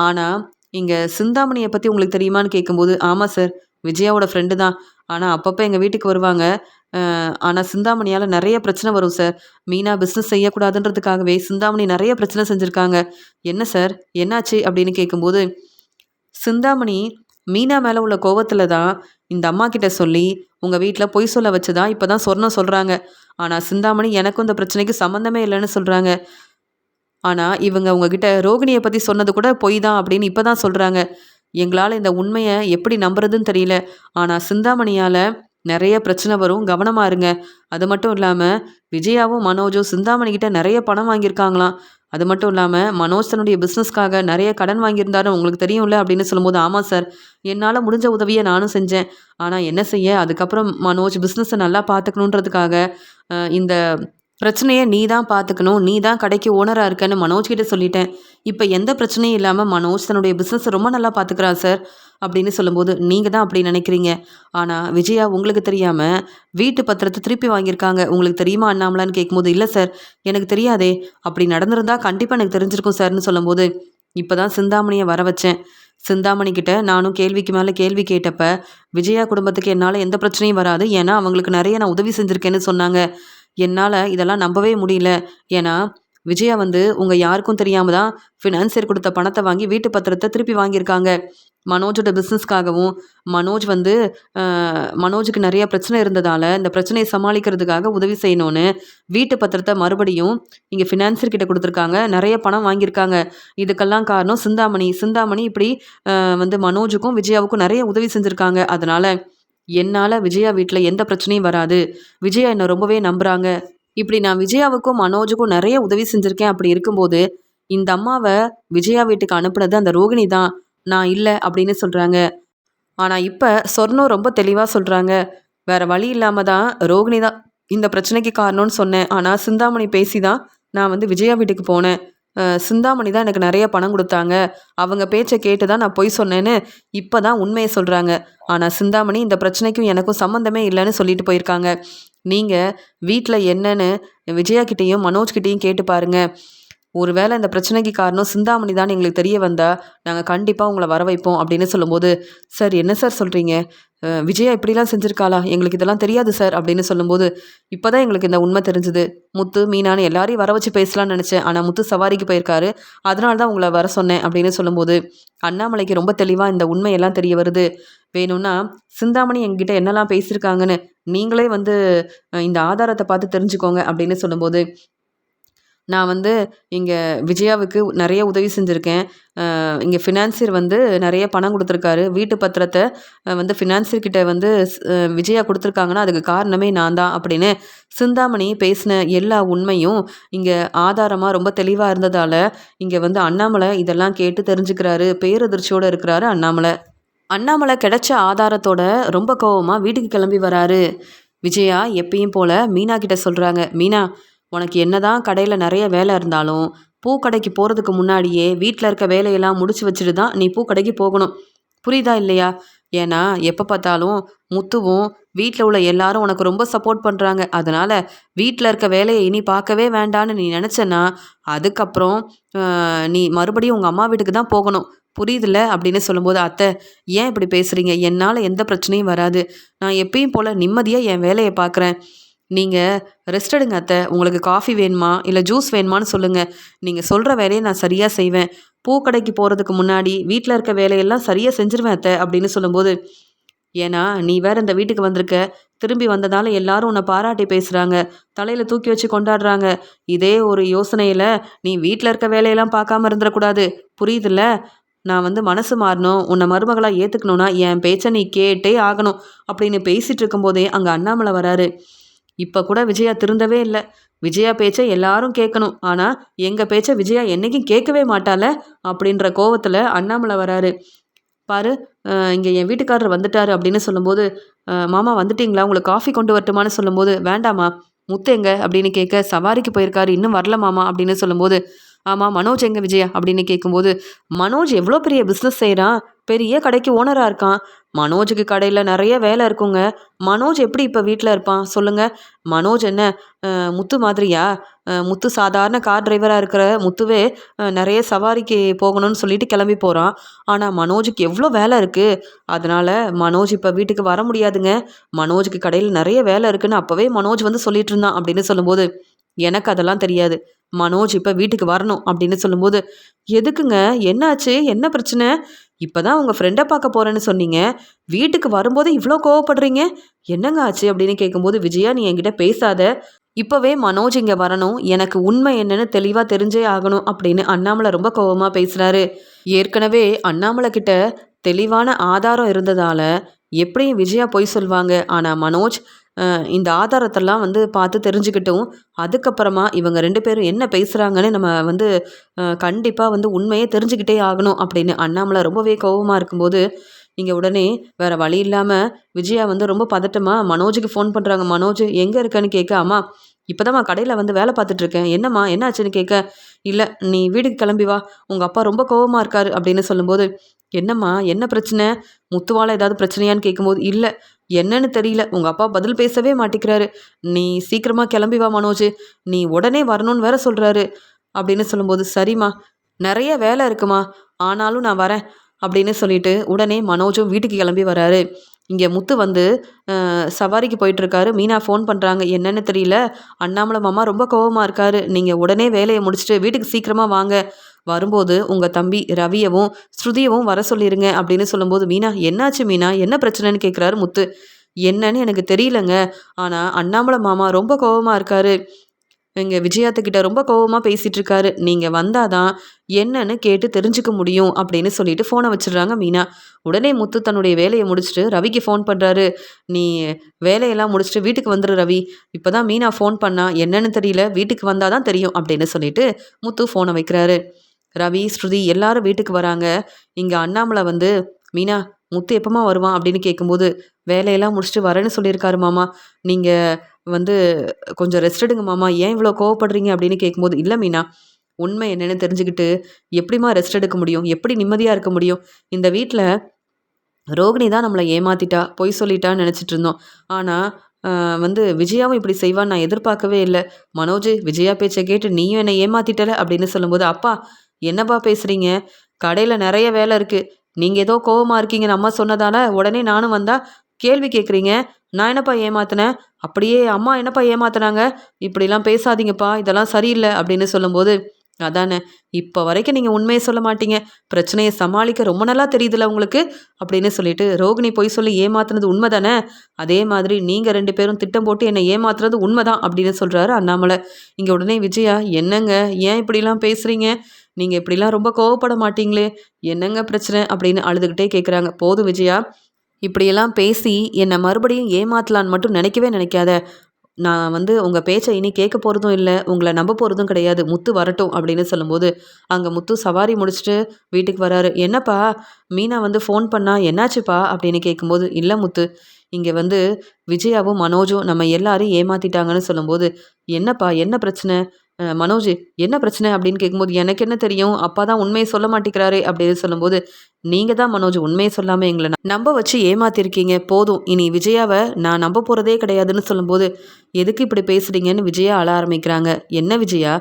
ஆனால் இங்கே சிந்தாமணியை பற்றி உங்களுக்கு தெரியுமான்னு கேட்கும்போது, ஆமாம் சார் விஜயாவோட ஃப்ரெண்டு தான். ஆனால் அப்பப்போ எங்கள் வீட்டுக்கு வருவாங்க. ஆனால் சிந்தாமணியால் நிறைய பிரச்சனை வரும் சார். மீனா பிஸ்னஸ் செய்யக்கூடாதுன்றதுக்காகவே சிந்தாமணி நிறைய பிரச்சனை செஞ்சுருக்காங்க. என்ன சார் என்னாச்சு அப்படின்னு கேட்கும்போது, சிந்தாமணி மீனா மேலே உள்ள கோவத்தில் தான் இந்த அம்மா கிட்ட சொல்லி உங்கள் வீட்டில் பொய் சொல்ல வச்சதா இப்போ தான் சொர்ணம் சொல்கிறாங்க. ஆனால் சிந்தாமணி எனக்கும் இந்த பிரச்சனைக்கு சம்மந்தமே இல்லைன்னு சொல்கிறாங்க. ஆனால் இவங்க உங்ககிட்ட ரோகிணியை பற்றி சொன்னது கூட பொய் தான் அப்படின்னு இப்போ தான் சொல்கிறாங்க. எங்களால் இந்த உண்மையை எப்படி நம்புறதுன்னு தெரியல. ஆனால் சிந்தாமணியால் நிறைய பிரச்சனை வரும், கவனமாக இருங்க. அது மட்டும் இல்லாமல் விஜயாவும் மனோஜும் சிந்தாமணிக்கிட்ட நிறைய பணம் வாங்கியிருக்காங்களாம். அது மட்டும் இல்லாமல் மனோஜ் தன்னுடைய பிஸ்னஸ்க்காக நிறைய கடன் வாங்கியிருந்தாரு உங்களுக்கு தெரியும்ல அப்படின்னு சொல்லும்போது, ஆமாம் சார் என்னால் முடிஞ்ச உதவியை நானும் செஞ்சேன். ஆனால் என்ன செய்ய, அதுக்கப்புறம் மனோஜ் பிஸ்னஸை நல்லா பார்த்துக்கணுன்றதுக்காக இந்த பிரச்சனையை நீ தான் பார்த்துக்கணும், நீ தான் கடைக்கு ஓனராக இருக்கன்னு மனோஜ் கிட்ட சொல்லிட்டேன். இப்போ எந்த பிரச்சனையும் இல்லாமல் மனோஜ் தன்னுடைய பிஸ்னஸை ரொம்ப நல்லா பார்த்துக்கிறான் சார் அப்படின்னு சொல்லும்போது, நீங்கள் தான் அப்படி நினைக்கிறீங்க. ஆனால் விஜயா உங்களுக்கு தெரியாமல் வீட்டு பத்திரத்தை திருப்பி வாங்கியிருக்காங்க. உங்களுக்கு தெரியுமா அண்ணாமலான்னு கேட்கும்போது, இல்லை சார் எனக்கு தெரியாதே, அப்படி நடந்திருந்தா கண்டிப்பாக எனக்கு தெரிஞ்சிருக்கும் சார்னு சொல்லும்போது, இப்போ தான் சிந்தாமணியை வர வச்சேன். சிந்தாமணி கிட்ட நானும் கேள்விக்கு மேலே கேள்வி கேட்டப்ப விஜயா குடும்பத்துக்கு என்னால் எந்த பிரச்சனையும் வராது, ஏன்னா அவங்களுக்கு நிறைய நான் உதவி செஞ்சுருக்கேன்னு சொன்னாங்க. என்னால் இதெல்லாம் நம்பவே முடியல. ஏன்னா விஜயா வந்து உங்கள் யாருக்கும் தெரியாமல் தான் ஃபினான்சியர் கொடுத்த பணத்தை வாங்கி வீட்டு பத்திரத்தை திருப்பி வாங்கியிருக்காங்க. மனோஜோட பிஸ்னஸ்க்காகவும் மனோஜ் வந்து மனோஜுக்கு நிறைய பிரச்சனை இருந்ததால் இந்த பிரச்சனையை சமாளிக்கிறதுக்காக உதவி செய்யணும்னு வீட்டு பத்திரத்தை மறுபடியும் இங்கே ஃபினான்சியர் கிட்ட கொடுத்துருக்காங்க. நிறைய பணம் வாங்கியிருக்காங்க. இதுக்கெல்லாம் காரணம் சிந்தாமணி. சிந்தாமணி இப்படி வந்து மனோஜுக்கும் விஜயாவுக்கும் நிறைய உதவி செஞ்சுருக்காங்க. அதனால் என்னால் விஜயா வீட்டில் எந்த பிரச்சனையும் வராது. விஜயா என்னை ரொம்பவே நம்புகிறாங்க. இப்படி நான் விஜயாவுக்கும் மனோஜுக்கும் நிறைய உதவி செஞ்சுருக்கேன். அப்படி இருக்கும்போது இந்த அம்மாவை விஜயா வீட்டுக்கு அனுப்புனது அந்த ரோகிணி தான், நான் இல்லை அப்படின்னு சொல்கிறாங்க. ஆனால் இப்போ சொர்ணம் ரொம்ப தெளிவாக சொல்கிறாங்க, வேறு வழி இல்லாமல் தான் ரோகிணி தான் இந்த பிரச்சனைக்கு காரணம்னு சொன்னேன். ஆனால் சிந்தாமணி பேசி தான் நான் வந்து விஜயா வீட்டுக்கு போனேன். சிந்தாமணி தான் எனக்கு நிறைய பணம் கொடுத்தாங்க. அவங்க பேச்சை கேட்டு தான் நான் பொய் சொன்னேன்னு இப்போ தான் உண்மையை சொல்கிறாங்க. ஆனால் சிந்தாமணி இந்த பிரச்சனைக்கும் எனக்கும் சம்மந்தமே இல்லைன்னு சொல்லிட்டு போயிருக்காங்க. நீங்கள் வீட்டில் என்னன்னு விஜயா கிட்டேயும் மனோஜ் கிட்டேயும் கேட்டு பாருங்கள். ஒருவேளை இந்த பிரச்சனைக்கு காரணம் சிந்தாமணி தான் எங்களுக்கு தெரிய வந்தால் நாங்கள் கண்டிப்பாக உங்களை வர வைப்போம் அப்படின்னு சொல்லும்போது, சார் என்ன சார் சொல்கிறீங்க, விஜயா இப்படிலாம் செஞ்சுருக்காளா, எங்களுக்கு இதெல்லாம் தெரியாது சார் அப்படின்னு சொல்லும்போது, இப்போ தான் எங்களுக்கு இந்த உண்மை தெரிஞ்சுது. முத்து மீனான்னு எல்லாரையும் வர வச்சு பேசலாம்னு நினச்சேன். ஆனால் முத்து சவாரிக்கு போயிருக்காரு, அதனால தான் உங்களை வர சொன்னேன் அப்படின்னு சொல்லும்போது, அண்ணாமலைக்கு ரொம்ப தெளிவாக இந்த உண்மையெல்லாம் தெரிய வருது. வேணும்னா சிந்தாமணி எங்ககிட்ட என்னெல்லாம் பேசியிருக்காங்கன்னு நீங்களே வந்து இந்த ஆதாரத்தை பார்த்து தெரிஞ்சுக்கோங்க அப்படின்னு சொல்லும்போது, நான் வந்து இங்கே விஜயாவுக்கு நிறைய உதவி செஞ்சுருக்கேன். இங்கே ஃபினான்சியர் வந்து நிறைய பணம் கொடுத்துருக்காரு. வீட்டு பத்திரத்தை வந்து ஃபினான்சியர் கிட்ட வந்து விஜயா கொடுத்துருக்காங்கன்னா அதுக்கு காரணமே நான் தான் அப்படின்னு சிந்தாமணி பேசின எல்லா உண்மையும் இங்கே ஆதாரமாக ரொம்ப தெளிவாக இருந்ததால் இங்கே வந்து அண்ணாமலை இதெல்லாம் கேட்டு தெரிஞ்சுக்கிறாரு. பேரதிர்ச்சியோடு இருக்கிறாரு அண்ணாமலை. அண்ணாமலை கிடைச்ச ஆதாரத்தோட ரொம்ப கோவமாக வீட்டுக்கு கிளம்பி வராரு. விஜயா எப்பயும் போல் மீனா கிட்ட சொல்கிறாங்க, மீனா உனக்கு என்னதான் கடையில் நிறைய வேலை இருந்தாலும் பூக்கடைக்கு போகிறதுக்கு முன்னாடியே வீட்டில் இருக்க வேலையெல்லாம் முடிச்சு வச்சுட்டு தான் நீ பூக்கடைக்கு போகணும், புரியுதா இல்லையா? ஏன்னா எப்போ பார்த்தாலும் முத்துவும் வீட்டில் உள்ள எல்லாரும் உனக்கு ரொம்ப சப்போர்ட் பண்ணுறாங்க. அதனால் வீட்டில் இருக்க வேலையை இனி பார்க்கவே வேண்டான்னு நீ நினச்சேன்னா அதுக்கப்புறம் நீ மறுபடியும் உங்கள் அம்மா வீட்டுக்கு தான் போகணும். புரியுதுல்ல அப்படின்னு சொல்லும்போது, அத்தை ஏன் இப்படி பேசுகிறீங்க? என்னால் எந்த பிரச்சனையும் வராது. நான் எப்பயும் போல் நிம்மதியாக என் வேலையை பார்க்குறேன். நீங்கள் ரெஸ்ட் எடுங்க அத்தை. உங்களுக்கு காஃபி வேணுமா இல்லை ஜூஸ் வேணுமான்னு சொல்லுங்கள். நீங்கள் சொல்கிற வேலையை நான் சரியாக செய்வேன். பூக்கடைக்கு போகிறதுக்கு முன்னாடி வீட்டில் இருக்க வேலையெல்லாம் சரியாக செஞ்சுருவேன் அத்தை அப்படின்னு சொல்லும்போது, ஏன்னா நீ வேற இந்த வீட்டுக்கு வந்திருக்க. திரும்பி வந்ததால எல்லாரும் உன்னை பாராட்டி பேசுகிறாங்க. தலையில் தூக்கி வச்சு கொண்டாடுறாங்க. இதே ஒரு யோசனையில் நீ வீட்டில் இருக்க வேலையெல்லாம் பார்க்காம இருந்துடக்கூடாது. புரியுதுல்ல? நான் மனசு மாறணும், உன்னை மருமகளாக ஏற்றுக்கணுன்னா என் பேச்சை நீ கேட்டே ஆகணும் அப்படின்னு பேசிகிட்டு இருக்கும்போதே அங்கே அண்ணாமலை வராரு. இப்போ கூட விஜயா திருந்தவே இல்லை. விஜயா பேச்சை எல்லாரும் கேட்கணும், ஆனால் எங்கள் பேச்சை விஜயா என்றைக்கும் கேட்கவே மாட்டால அப்படின்ற கோவத்தில் அண்ணாமலை வராரு. பாரு, இங்கே என் வீட்டுக்காரர் வந்துட்டாரு அப்படின்னு சொல்லும்போது, மாமா வந்துட்டிங்களா, உங்களுக்கு காஃபி கொண்டு வரட்டுமான்னு சொல்லும்போது, வேண்டாமா முத்து எங்க அப்படின்னு கேட்க, சவாரிக்கு போயிருக்காரு இன்னும் வரல மாமா அப்படின்னு சொல்லும்போது, ஆமாம் மனோஜ் எங்க விஜயா அப்படின்னு கேட்கும்போது, மனோஜ் எவ்வளோ பெரிய பிஸ்னஸ் செய்கிறான், பெரிய கடைக்கு ஓனராக இருக்கான். மனோஜுக்கு கடையில் நிறைய வேலை இருக்குங்க. மனோஜ் எப்படி இப்போ வீட்டில் இருப்பான் சொல்லுங்க. மனோஜ் என்ன முத்து மாதிரியா? முத்து சாதாரண கார் டிரைவராக இருக்கிற முத்துவே நிறைய சவாரிக்கு போகணும்னு சொல்லிட்டு கிளம்பி போகிறான். ஆனால் மனோஜுக்கு எவ்வளோ வேலை இருக்குது. அதனால் மனோஜ் இப்போ வீட்டுக்கு வர முடியாதுங்க. மனோஜுக்கு கடையில் நிறைய வேலை இருக்குன்னு அப்போவே மனோஜ் சொல்லிட்டு இருந்தான் அப்படின்னு சொல்லும்போது, எனக்கு அதெல்லாம் தெரியாது. மனோஜ் இப்போ வீட்டுக்கு வரணும் அப்படின்னு சொல்லும்போது, எதுக்குங்க, என்னாச்சு, என்ன பிரச்சனை? இப்போ தான் உங்கள் ஃப்ரெண்டை பார்க்க போகிறேன்னு சொன்னீங்க. வீட்டுக்கு வரும்போது இவ்வளோ கோவப்படுறீங்க, என்னங்க ஆச்சு அப்படின்னு கேட்கும்போது, விஜயா நீ என்கிட்ட பேசாத. இப்போவே மனோஜ் இங்கே வரணும். எனக்கு உண்மை என்னன்னு தெளிவாக தெரிஞ்சே ஆகணும் அப்படின்னு அண்ணாமலை ரொம்ப கோவமாக பேசுகிறாரு. ஏற்கனவே அண்ணாமலை கிட்ட தெளிவான ஆதாரம் இருந்ததால் எப்படியும் விஜயா பொய் சொல்வாங்க. ஆனால் மனோஜ் இந்த ஆதாரத்தெல்லாம் பார்த்து தெரிஞ்சுக்கிட்டும் அதுக்கப்புறமா இவங்க 2 பேரும் என்ன பேசுகிறாங்கன்னு நம்ம கண்டிப்பாக உண்மையே தெரிஞ்சுக்கிட்டே ஆகணும் அப்படின்னு அண்ணாமலை ரொம்பவே கோபமாக இருக்கும்போது, இங்கே உடனே வேறு வழி இல்லாமல் விஜயா ரொம்ப பதட்டமாக மனோஜுக்கு ஃபோன் பண்ணுறாங்க. மனோஜ் எங்கே இருக்கன்னு கேட்க, அம்மா இப்போ தான் கடையில் வேலை பார்த்துட்ருக்கேன். என்னம்மா என்னாச்சுன்னு கேட்க, இல்லை நீ வீட்டுக்கு கிளம்பி வா, உங்கள் அப்பா ரொம்ப கோவமாக இருக்காரு அப்படின்னு சொல்லும்போது, என்னம்மா என்ன பிரச்சனை, முத்துவால் ஏதாவது பிரச்சனையான்னு கேட்கும்போது, இல்லை என்னன்னு தெரியல, உங்கள் அப்பா பதில் பேசவே மாட்டேங்கிறாரு. நீ சீக்கிரமாக கிளம்பி வா மனோஜ், நீ உடனே வரணும்னு வேற சொல்கிறாரு அப்படின்னு சொல்லும்போது, சரிம்மா நிறைய வேலை இருக்குமா, ஆனாலும் நான் வரேன் அப்படின்னு சொல்லிட்டு உடனே மனோஜும் வீட்டுக்கு கிளம்பி வராரு. இங்கே முத்து சவாரிக்கு போயிட்டுருக்காரு. மீனா ஃபோன் பண்ணுறாங்க, என்னன்னு தெரியல, அண்ணாமலை மாமா ரொம்ப கோவமாக இருக்காரு, நீங்கள் உடனே வேலையை முடிச்சுட்டு வீட்டுக்கு சீக்கிரமாக வாங்க, வரும்போது உங்கள் தம்பி ரவியவும் ஸ்ருதியவும் வர சொல்லிடுங்க அப்படின்னு சொல்லும்போது, மீனா என்னாச்சு மீனா, என்ன பிரச்சனைன்னு கேட்குறாரு முத்து. என்னன்னு எனக்கு தெரியலங்க, ஆனால் அண்ணாமலை மாமா ரொம்ப கோவமாக இருக்காரு, எங்கள் விஜயாத்துக்கிட்ட ரொம்ப கோவமாக பேசிகிட்டு இருக்காரு, நீங்கள் வந்தாதான் என்னன்னு கேட்டு தெரிஞ்சுக்க முடியும் அப்படின்னு சொல்லிட்டு ஃபோனை வச்சிடுறாங்க மீனா. உடனே முத்து தன்னுடைய வேலையை முடிச்சுட்டு ரவிக்கு ஃபோன் பண்ணுறாரு. நீ வேலையெல்லாம் முடிச்சுட்டு வீட்டுக்கு வந்துடு ரவி, இப்போ தான் மீனா ஃபோன் பண்ணா, என்னன்னு தெரியல, வீட்டுக்கு வந்தால் தான் தெரியும் அப்படின்னு சொல்லிட்டு முத்து ஃபோனை வைக்கிறாரு. ரவி ஸ்ருதி எல்லாரும் வீட்டுக்கு வராங்க. இங்கே அண்ணாமலை மீனா முத்து எப்போமா வருவான் அப்படின்னு கேட்கும்போது, வேலையெல்லாம் முடிச்சுட்டு வரேன்னு சொல்லியிருக்காரு மாமா, நீங்கள் கொஞ்சம் ரெஸ்ட் எடுங்க மாமா, ஏன் இவ்வளோ கோவப்படுறீங்க அப்படின்னு கேட்கும்போது, இல்லை மீனா உண்மை என்னென்னு தெரிஞ்சுக்கிட்டு எப்படிமா ரெஸ்ட் எடுக்க முடியும், எப்படி நிம்மதியாக இருக்க முடியும், இந்த வீட்டில் ரோகிணி தான் நம்மளை ஏமாத்திட்டா, பொய் சொல்லிட்டான்னு நினச்சிட்டு இருந்தோம், ஆனால் விஜயாவும் இப்படி செய்வான்னு நான் எதிர்பார்க்கவே இல்லை. மனோஜ் விஜயா பேச்சை கேட்டு நீயும் என்னை ஏமாத்திட்டல அப்படின்னு சொல்லும்போது, அப்பா என்னப்பா பேசுகிறீங்க, கடையில் நிறைய வேலை இருக்குது, நீங்கள் ஏதோ கோவமாக இருக்கீங்கன்னு அம்மா சொன்னதால உடனே நானும் வந்தால் கேள்வி கேட்குறீங்க, நான் என்னப்பா ஏமாத்தினேன், அப்படியே அம்மா என்னப்பா ஏமாத்தினாங்க, இப்படிலாம் பேசாதீங்கப்பா, இதெல்லாம் சரியில்லை அப்படின்னு சொல்லும்போது, அதானே இப்போ வரைக்கும் நீங்கள் உண்மையை சொல்ல மாட்டீங்க, பிரச்சனையை சமாளிக்க ரொம்ப நல்லா தெரியுதுல்ல உங்களுக்கு அப்படின்னு சொல்லிட்டு, ரோகிணி பொய் சொல்லி ஏமாத்துனது உண்மை தானே, அதே மாதிரி நீங்கள் 2 பேரும் திட்டம் போட்டு என்னை ஏமாத்துறது உண்மைதான் அப்படின்னு சொல்கிறாரு அண்ணாமலை. இங்கே உடனே விஜயா, என்னங்க ஏன் இப்படிலாம் பேசுகிறீங்க, நீங்கள் இப்படிலாம் ரொம்ப கோவப்பட மாட்டீங்களே, என்னங்க பிரச்சனை அப்படின்னு அழுதுகிட்டே கேட்குறாங்க. போதும் விஜயா, இப்படியெல்லாம் பேசி என்னை மறுபடியும் ஏமாத்தலான்னு மட்டும் நினைக்கவே நினைக்காத, நான் உங்கள் பேச்சை இனி கேட்க போகிறதும் இல்லை, உங்களை நம்ப போகிறதும் கிடையாது, முத்து வரட்டும் அப்படின்னு சொல்லும்போது, அங்கே முத்து சவாரி முடிச்சுட்டு வீட்டுக்கு வராரு. என்னப்பா மீனா ஃபோன் பண்ணா, என்னாச்சுப்பா அப்படின்னு கேட்கும்போது, இல்லை முத்து இங்கே விஜயாவும் மனோஜும் நம்ம எல்லாரையும் ஏமாத்திட்டாங்கன்னு சொல்லும்போது, என்னப்பா என்ன பிரச்சனை, மனோஜ் என்ன பிரச்சனை அப்படின்னு கேட்கும்போது, எனக்கு என்ன தெரியும், அப்பா தான் உண்மையை சொல்ல மாட்டேங்கிறாரே அப்படின்னு சொல்லும்போது, நீங்க தான் மனோஜ் உண்மையை சொல்லாம எங்களை நம்ப வச்சு ஏமாத்திருக்கீங்க. போதும், இனி விஜயாவை நான் நம்ப போறதே கிடையாதுன்னு சொல்லும்போது, எதுக்கு இப்படி பேசுறீங்கன்னு விஜயா அழ ஆரம்பிக்கிறாங்க. என்ன விஜயா,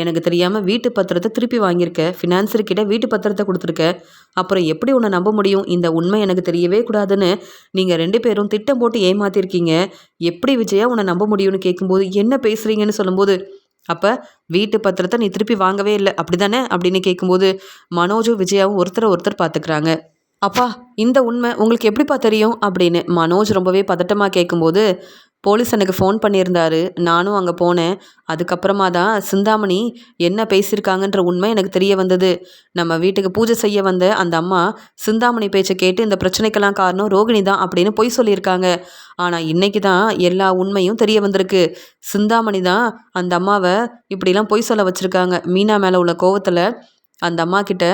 எனக்கு தெரியாம வீட்டு பத்திரத்தை திருப்பி வாங்கியிருக்க, ஃபினான்சர் கிட்ட வீட்டு பத்திரத்தை கொடுத்துருக்க, அப்புறம் எப்படி உன்னை நம்ப முடியும்? இந்த உண்மை எனக்கு தெரியவே கூடாதுன்னு நீங்க 2 பேரும் திட்டம் போட்டு ஏமாத்திருக்கீங்க. எப்படி விஜயா உன்னை நம்ப முடியும்னு கேட்கும்போது, என்ன பேசுறீங்கன்னு சொல்லும்போது, அப்ப வீட்டு பத்திரத்தை நீ திருப்பி வாங்கவே இல்ல அப்படிதானே? அப்படின்னு கேட்கும்போது, மனோஜும் விஜயாவும் ஒருத்தர ஒருத்தர் பார்த்துக்கிறாங்க. அப்பா, இந்த உண்மை உங்களுக்கு எப்படிப்பா தெரியும்? அப்படின்னு மனோஜ் ரொம்பவே பதட்டமா கேட்கும்போது, போலீஸ் எனக்கு ஃபோன் பண்ணியிருந்தாரு. நானும் அங்க போனேன். அதுக்கப்புறமா தான் சிந்தாமணி என்ன பேசியிருக்காங்கன்ற உண்மை எனக்கு தெரிய வந்தது. நம்ம வீட்டுக்கு பூஜை செய்ய வந்த அந்த அம்மா சிந்தாமணி பேச்ச கேட்டு இந்த பிரச்சனைக்கெல்லாம் காரணம் ரோகிணி தான் அப்படின்னு பொய் சொல்லியிருக்காங்க. ஆனா இன்னைக்கு தான் எல்லா உண்மையும் தெரிய வந்திருக்கு. சிந்தாமணி தான் அந்த அம்மாவ இப்படிலாம் பொய் சொல்ல வச்சிருக்காங்க. மீனா மேல உள்ள கோவத்துல அந்த அம்மா கிட்ட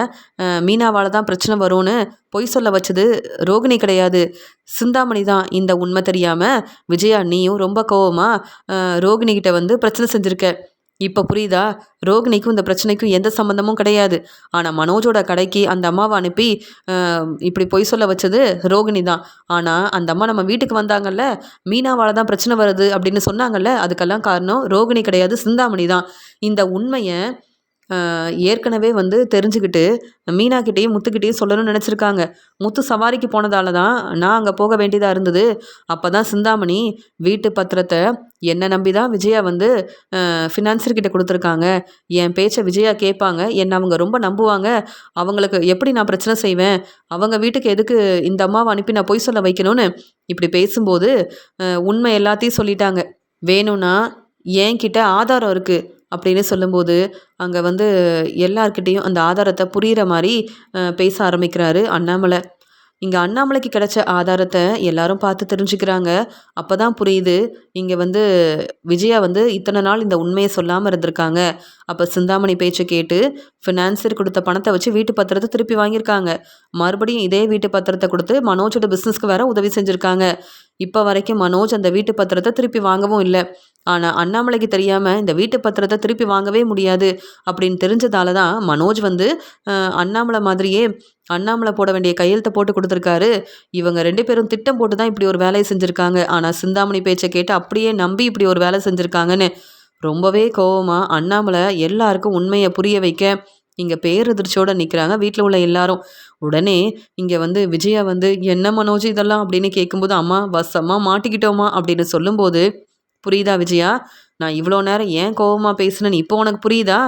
மீனாவால தான் பிரச்சனை வரும்னு பொய் சொல்ல வச்சது ரோகிணி கிடையாது, சிந்தாமணி தான். இந்த உண்மை தெரியாம விஜயா நீயும் ரொம்ப கோவமா ரோகிணி கிட்ட வந்து பிரச்சனை செஞ்சிருக்க. இப்போ புரியுதா? ரோகிணிக்கும் இந்த பிரச்சனைக்கும் எந்த சம்மந்தமும் கிடையாது. ஆனால் மனோஜோட கடைக்கு அந்த அம்மாவை அனுப்பி இப்படி பொய் சொல்ல வச்சது ரோகிணி தான். ஆனால் அந்த அம்மா நம்ம வீட்டுக்கு வந்தாங்கல்ல, மீனாவால் தான் பிரச்சனை வருது அப்படின்னு சொன்னாங்கல்ல, அதுக்கெல்லாம் காரணம் ரோகிணி கிடையாது, சிந்தாமணி தான். இந்த உண்மையை ஏற்கனவே வந்து தெரிஞ்சுக்கிட்டு மீனாக்கிட்டேயும் முத்துக்கிட்டேயும் சொல்லணும்னு நினச்சிருக்காங்க. முத்து சவாரிக்கு போனதால தான் நான் அங்கே போக வேண்டியதாக இருந்தது. அப்போ தான் சிந்தாமணி வீட்டு பத்திரத்தை என்னை நம்பி தான் விஜயா வந்து ஃபினான்சர்கிட்ட கொடுத்துருக்காங்க. என் பேச்சை விஜயா கேட்பாங்க, என்னை அவங்க ரொம்ப நம்புவாங்க. அவங்களுக்கு எப்படி நான் பிரச்சனை செய்வேன், அவங்க வீட்டுக்கு எதுக்கு இந்த அம்மாவை அனுப்பி நான் பொய் சொல்ல வைக்கணும்னு இப்படி பேசும்போது உண்மை எல்லாத்தையும் சொல்லிட்டாங்க. வேணும்னா என்கிட்ட ஆதாரம் இருக்குது அப்படின்னு சொல்லும்போது, அங்கே வந்து எல்லார்கிட்டேயும் அந்த ஆதாரத்தை புரிகிற மாதிரி பேச ஆரம்பிக்கிறாரு அண்ணாமலை. இங்கே அண்ணாமலைக்கு கிடைச்ச ஆதாரத்தை எல்லாரும் பார்த்து தெரிஞ்சுக்கிறாங்க. அப்போ தான் புரியுது, இங்கே வந்து விஜயா வந்து இத்தனை நாள் இந்த உண்மையை சொல்லாமல் இருந்திருக்காங்க. அப்போ சிந்தாமணி பேச்சை கேட்டு ஃபினான்சர் கொடுத்த பணத்தை வச்சு வீட்டு பத்திரத்தை திருப்பி வாங்கியிருக்காங்க. மறுபடியும் இதே வீட்டு பத்திரத்தை கொடுத்து மனோஜோட பிஸ்னஸ்க்கு வேற உதவி செஞ்சுருக்காங்க. இப்போ வரைக்கும் மனோஜ் அந்த வீட்டு பத்திரத்தை திருப்பி வாங்கவும் இல்லை. ஆனால் அண்ணாமலைக்கு தெரியாமல் இந்த வீட்டு பத்திரத்தை திருப்பி வாங்கவே முடியாது அப்படின்னு தெரிஞ்சதால தான் மனோஜ் வந்து அண்ணாமலை மாதிரியே அண்ணாமலை போட வேண்டிய கையெழுத்தை போட்டு கொடுத்துருக்காரு. இவங்க 2 பேரும் திட்டம் போட்டு தான் இப்படி ஒரு வேலையை செஞ்சுருக்காங்க. ஆனால் சிந்தாமணி பேச்சை கேட்டு அப்படியே நம்பி இப்படி ஒரு வேலை செஞ்சுருக்காங்கன்னு ரொம்பவே கோவமா அண்ணாமலை எல்லாருக்கும் உண்மையை புரிய வைக்க இங்கே பேரதிர்ச்சியோட நிற்கிறாங்க வீட்டில் உள்ள எல்லாரும். உடனே இங்கே வந்து விஜயா வந்து என்ன மனோஜ் இதெல்லாம் அப்படின்னு கேட்கும்போது, அம்மா வசமா மாட்டிக்கிட்டோமா அப்படின்னு சொல்லும்போது, புரியுதா விஜயா, நான் இவ்வளோ நேரம் ஏன் கோவமாக பேசுனேன்னு இப்போ உனக்கு புரியுதா,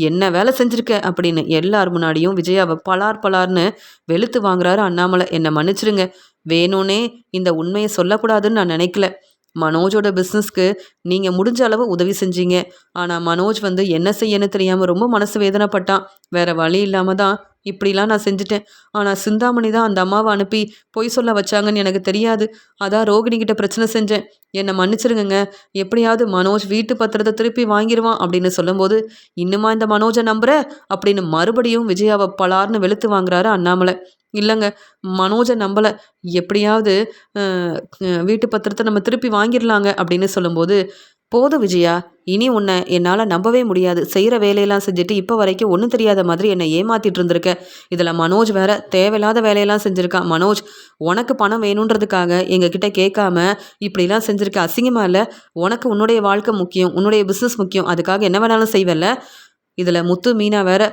என்ன வேலை செஞ்சுருக்க அப்படின்னு எல்லார் முன்னாடியும் விஜயாவை பலார் பலார்னு வெளுத்து வாங்குறாரு அண்ணாமலை. என்னை மன்னிச்சிருங்க, வேணும்னே இந்த உண்மையை சொல்லக்கூடாதுன்னு நான் நினைக்கல. மனோஜோட பிஸ்னஸ்க்கு நீங்கள் முடிஞ்ச அளவு உதவி செஞ்சீங்க. ஆனால் மனோஜ் வந்து என்ன செய்யன்னு தெரியாமல் ரொம்ப மனசு வேதனைப்பட்டான். வேற வழி இல்லாமல் தான் இப்படிலாம் நான் செஞ்சுட்டேன். ஆனால் சிந்தாமணி தான் அந்த அம்மாவை அனுப்பி பொய் சொல்ல வச்சாங்கன்னு எனக்கு தெரியாது. அதான் ரோகிணி கிட்ட பிரச்சனை செஞ்சேன். என்னை மன்னிச்சிருங்க. எப்படியாவது மனோஜ் வீட்டு பத்திரத்தை திருப்பி வாங்கிடுவான் அப்படின்னு சொல்லும்போது, இன்னுமா இந்த மனோஜை நம்புற அப்படின்னு மறுபடியும் விஜயாவை பலார்னு வெளுத்து வாங்குறாரு அண்ணாமலை. இல்லைங்க, மனோஜை நம்பலை, எப்படியாவது வீட்டு பத்திரத்தை நம்ம திருப்பி வாங்கிடலாங்க அப்படின்னு சொல்லும்போது, போதும் விஜயா, இனி உன்னை என்னால் நம்பவே முடியாது. செய்கிற வேலையெல்லாம் செஞ்சுட்டு இப்போ வரைக்கும் ஒன்றும் தெரியாத மாதிரி என்னை ஏமாத்திட்டு இருந்திருக்க. இதில் மனோஜ் வேற தேவையில்லாத வேலையெல்லாம் செஞ்சுருக்கான். மனோஜ், உனக்கு பணம் வேணுன்றதுக்காக எங்ககிட்ட கேட்காம இப்படிலாம் செஞ்சுருக்க, அசிங்கமா இல்லை? உனக்கு உன்னுடைய வாழ்க்கை முக்கியம், உன்னுடைய பிஸ்னஸ் முக்கியம், அதுக்காக என்ன வேணாலும் செய்வல்ல? இதில் முத்து மீனா வேற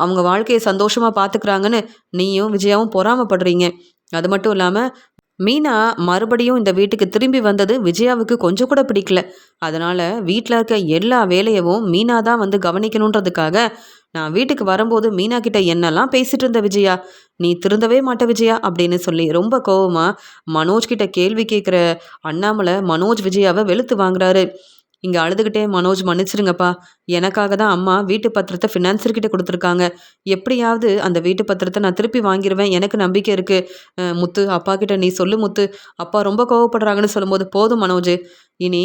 அவங்க வாழ்க்கையை சந்தோஷமாக பார்த்துக்கிறாங்கன்னு நீயும் விஜயாவும் பொறாமப்படுறீங்க. அது மட்டும் இல்லாமல் மீனா மறுபடியும் இந்த வீட்டுக்கு திரும்பி வந்தது விஜயாவுக்கு கொஞ்சம் கூட பிடிக்கல. அதனால் வீட்டில் இருக்க எல்லா வேலையவும் மீனா தான் வந்து கவனிக்கணுன்றதுக்காக நான் வீட்டுக்கு வரும்போது மீனா கிட்ட என்னெல்லாம் பேசிட்டு இருந்த விஜயா, நீ திருந்தவே மாட்ட விஜயா அப்படின்னு சொல்லி ரொம்ப கோவமாக மனோஜ் கிட்ட கேள்வி கேட்குற அண்ணாமலை மனோஜ் விஜயாவை வெளுத்து வாங்குறாரு. இங்கே அழுதுகிட்டே, மனோஜ் மன்னிச்சிருங்கப்பா, எனக்காக தான் அம்மா வீட்டு பத்திரத்தை ஃபினான்சர்கிட்ட கொடுத்துருக்காங்க. எப்படியாவது அந்த வீட்டு பத்திரத்தை நான் திருப்பி வாங்கிடுவேன், எனக்கு நம்பிக்கை இருக்குது. முத்து, அப்பா கிட்ட நீ சொல்லு முத்து, அப்பா ரொம்ப கோவப்படுறாங்கன்னு சொல்லும்போது, போதும் மனோஜ், இனி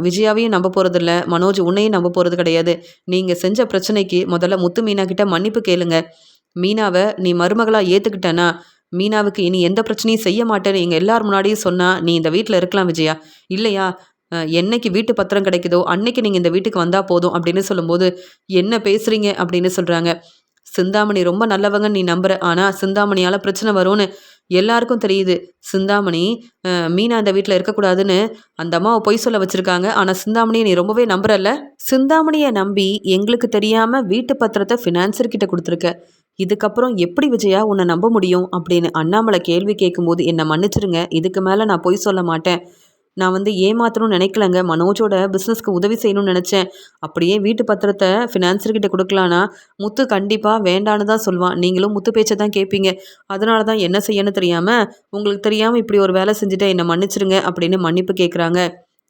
விஜயாவையும் நம்ப போகிறதில்ல, மனோஜ் உன்னையும் நம்ப போகிறது கிடையாது. நீங்கள் செஞ்ச பிரச்சனைக்கு முதல்ல முத்து மீனா கிட்ட மன்னிப்பு கேளுங்க. மீனாவை நீ மருமகளாக ஏற்றுக்கிட்டேன்னா மீனாவுக்கு இனி எந்த பிரச்சனையும் செய்ய மாட்டேன்னு எங்கள் எல்லார் முன்னாடியும் சொன்னால் நீ இந்த வீட்டில் இருக்கலாம் விஜயா. இல்லையா, என்னைக்கு வீட்டு பத்திரம் கிடைக்குதோ அன்னைக்கு நீங்கள் இந்த வீட்டுக்கு வந்தால் போதும் அப்படின்னு சொல்லும்போது, என்ன பேசுகிறீங்க அப்படின்னு சொல்கிறாங்க. சிந்தாமணி ரொம்ப நல்லவங்கன்னு நீ நம்புற. ஆனால் சிந்தாமணியால் பிரச்சனை வரும்னு எல்லாருக்கும் தெரியுது. சிந்தாமணி மீனா இந்த வீட்டில் இருக்கக்கூடாதுன்னு அந்த அம்மாவை பொய் சொல்ல வச்சுருக்காங்க. ஆனால் சிந்தாமணியை நீ ரொம்பவே நம்புறல்ல. சிந்தாமணியை நம்பி எங்களுக்கு தெரியாமல் வீட்டு பத்திரத்தை ஃபினான்சர்கிட்ட கொடுத்துருக்க. இதுக்கப்புறம் எப்படி விஜயா உன்னை நம்ப முடியும் அப்படின்னு அண்ணாமலை கேள்வி கேட்கும்போது, என்னை மன்னிச்சிருங்க, இதுக்கு மேலே நான் பொய் சொல்ல மாட்டேன். நான் ஏமாத்தணும்னு நினைக்கலங்க. மனோஜோட பிஸ்னஸ்க்கு உதவி செய்யணும்னு நினச்சேன். அப்படியே வீட்டு பத்திரத்தை ஃபினான்சர்கிட்ட கொடுக்கலான்னா முத்து கண்டிப்பாக வேண்டான்னு தான் சொல்லுவான். நீங்களும் முத்து பேச்சை தான் கேட்பீங்க. அதனால தான் என்ன செய்யன்னு தெரியாமல் உங்களுக்கு தெரியாமல் இப்படி ஒரு வேலை செஞ்சுட்டேன், என்னை மன்னிச்சிருங்க அப்படின்னு மன்னிப்பு கேட்குறாங்க.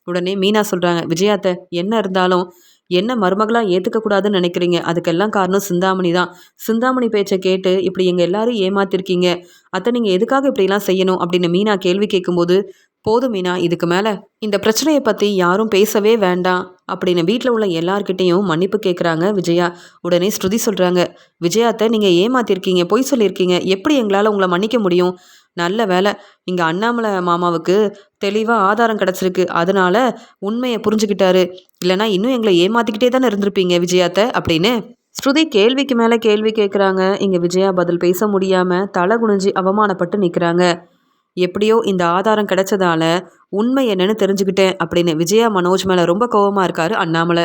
உடனே மீனா சொல்கிறாங்க, விஜயாத்த என்ன இருந்தாலும் என்ன மருமகளாக ஏற்றுக்கக்கூடாதுன்னு நினைக்கிறீங்க. அதுக்கெல்லாம் காரணம் சிந்தாமணி தான். சிந்தாமணி பேச்சை கேட்டு இப்படி எங்கள் எல்லாரும் ஏமாத்திருக்கீங்க. அத்தை நீங்கள் எதுக்காக இப்படிலாம் செய்யணும் அப்படின்னு மீனா கேள்வி கேட்கும்போது, போதும் மீனா, இதுக்கு மேலே இந்த பிரச்சனையை பற்றி யாரும் பேசவே வேண்டாம் அப்படின்னு வீட்டில் உள்ள எல்லார்கிட்டேயும் மன்னிப்பு கேட்குறாங்க விஜயா. உடனே ஸ்ருதி சொல்கிறாங்க, விஜயாத்தை நீங்கள் ஏமாத்திருக்கீங்க, பொய் சொல்லியிருக்கீங்க, எப்படி எங்களால் உங்களை மன்னிக்க முடியும்? நல்ல வேலை, இங்கே அண்ணாமலை மாமாவுக்கு தெளிவாக ஆதாரம் கிடச்சிருக்கு. அதனால உண்மையை புரிஞ்சுக்கிட்டாரு. இல்லைனா இன்னும் எங்களை ஏமாத்திக்கிட்டே தானே இருந்திருப்பீங்க விஜயாத்தை அப்படின்னு ஸ்ருதி கேள்விக்கு மேலே கேள்வி கேட்குறாங்க. இங்கே விஜயா பதில் பேச முடியாமல் தலை குனிஞ்சு அவமானப்பட்டு நிற்கிறாங்க. எப்படியோ இந்த ஆதாரம் கிடைச்சதால உண்மை என்னன்னு தெரிஞ்சுக்கிட்டேன் அப்படின்னு விஜயா மனோஜ் மேலே ரொம்ப கோவமாக இருக்காரு அண்ணாமலை.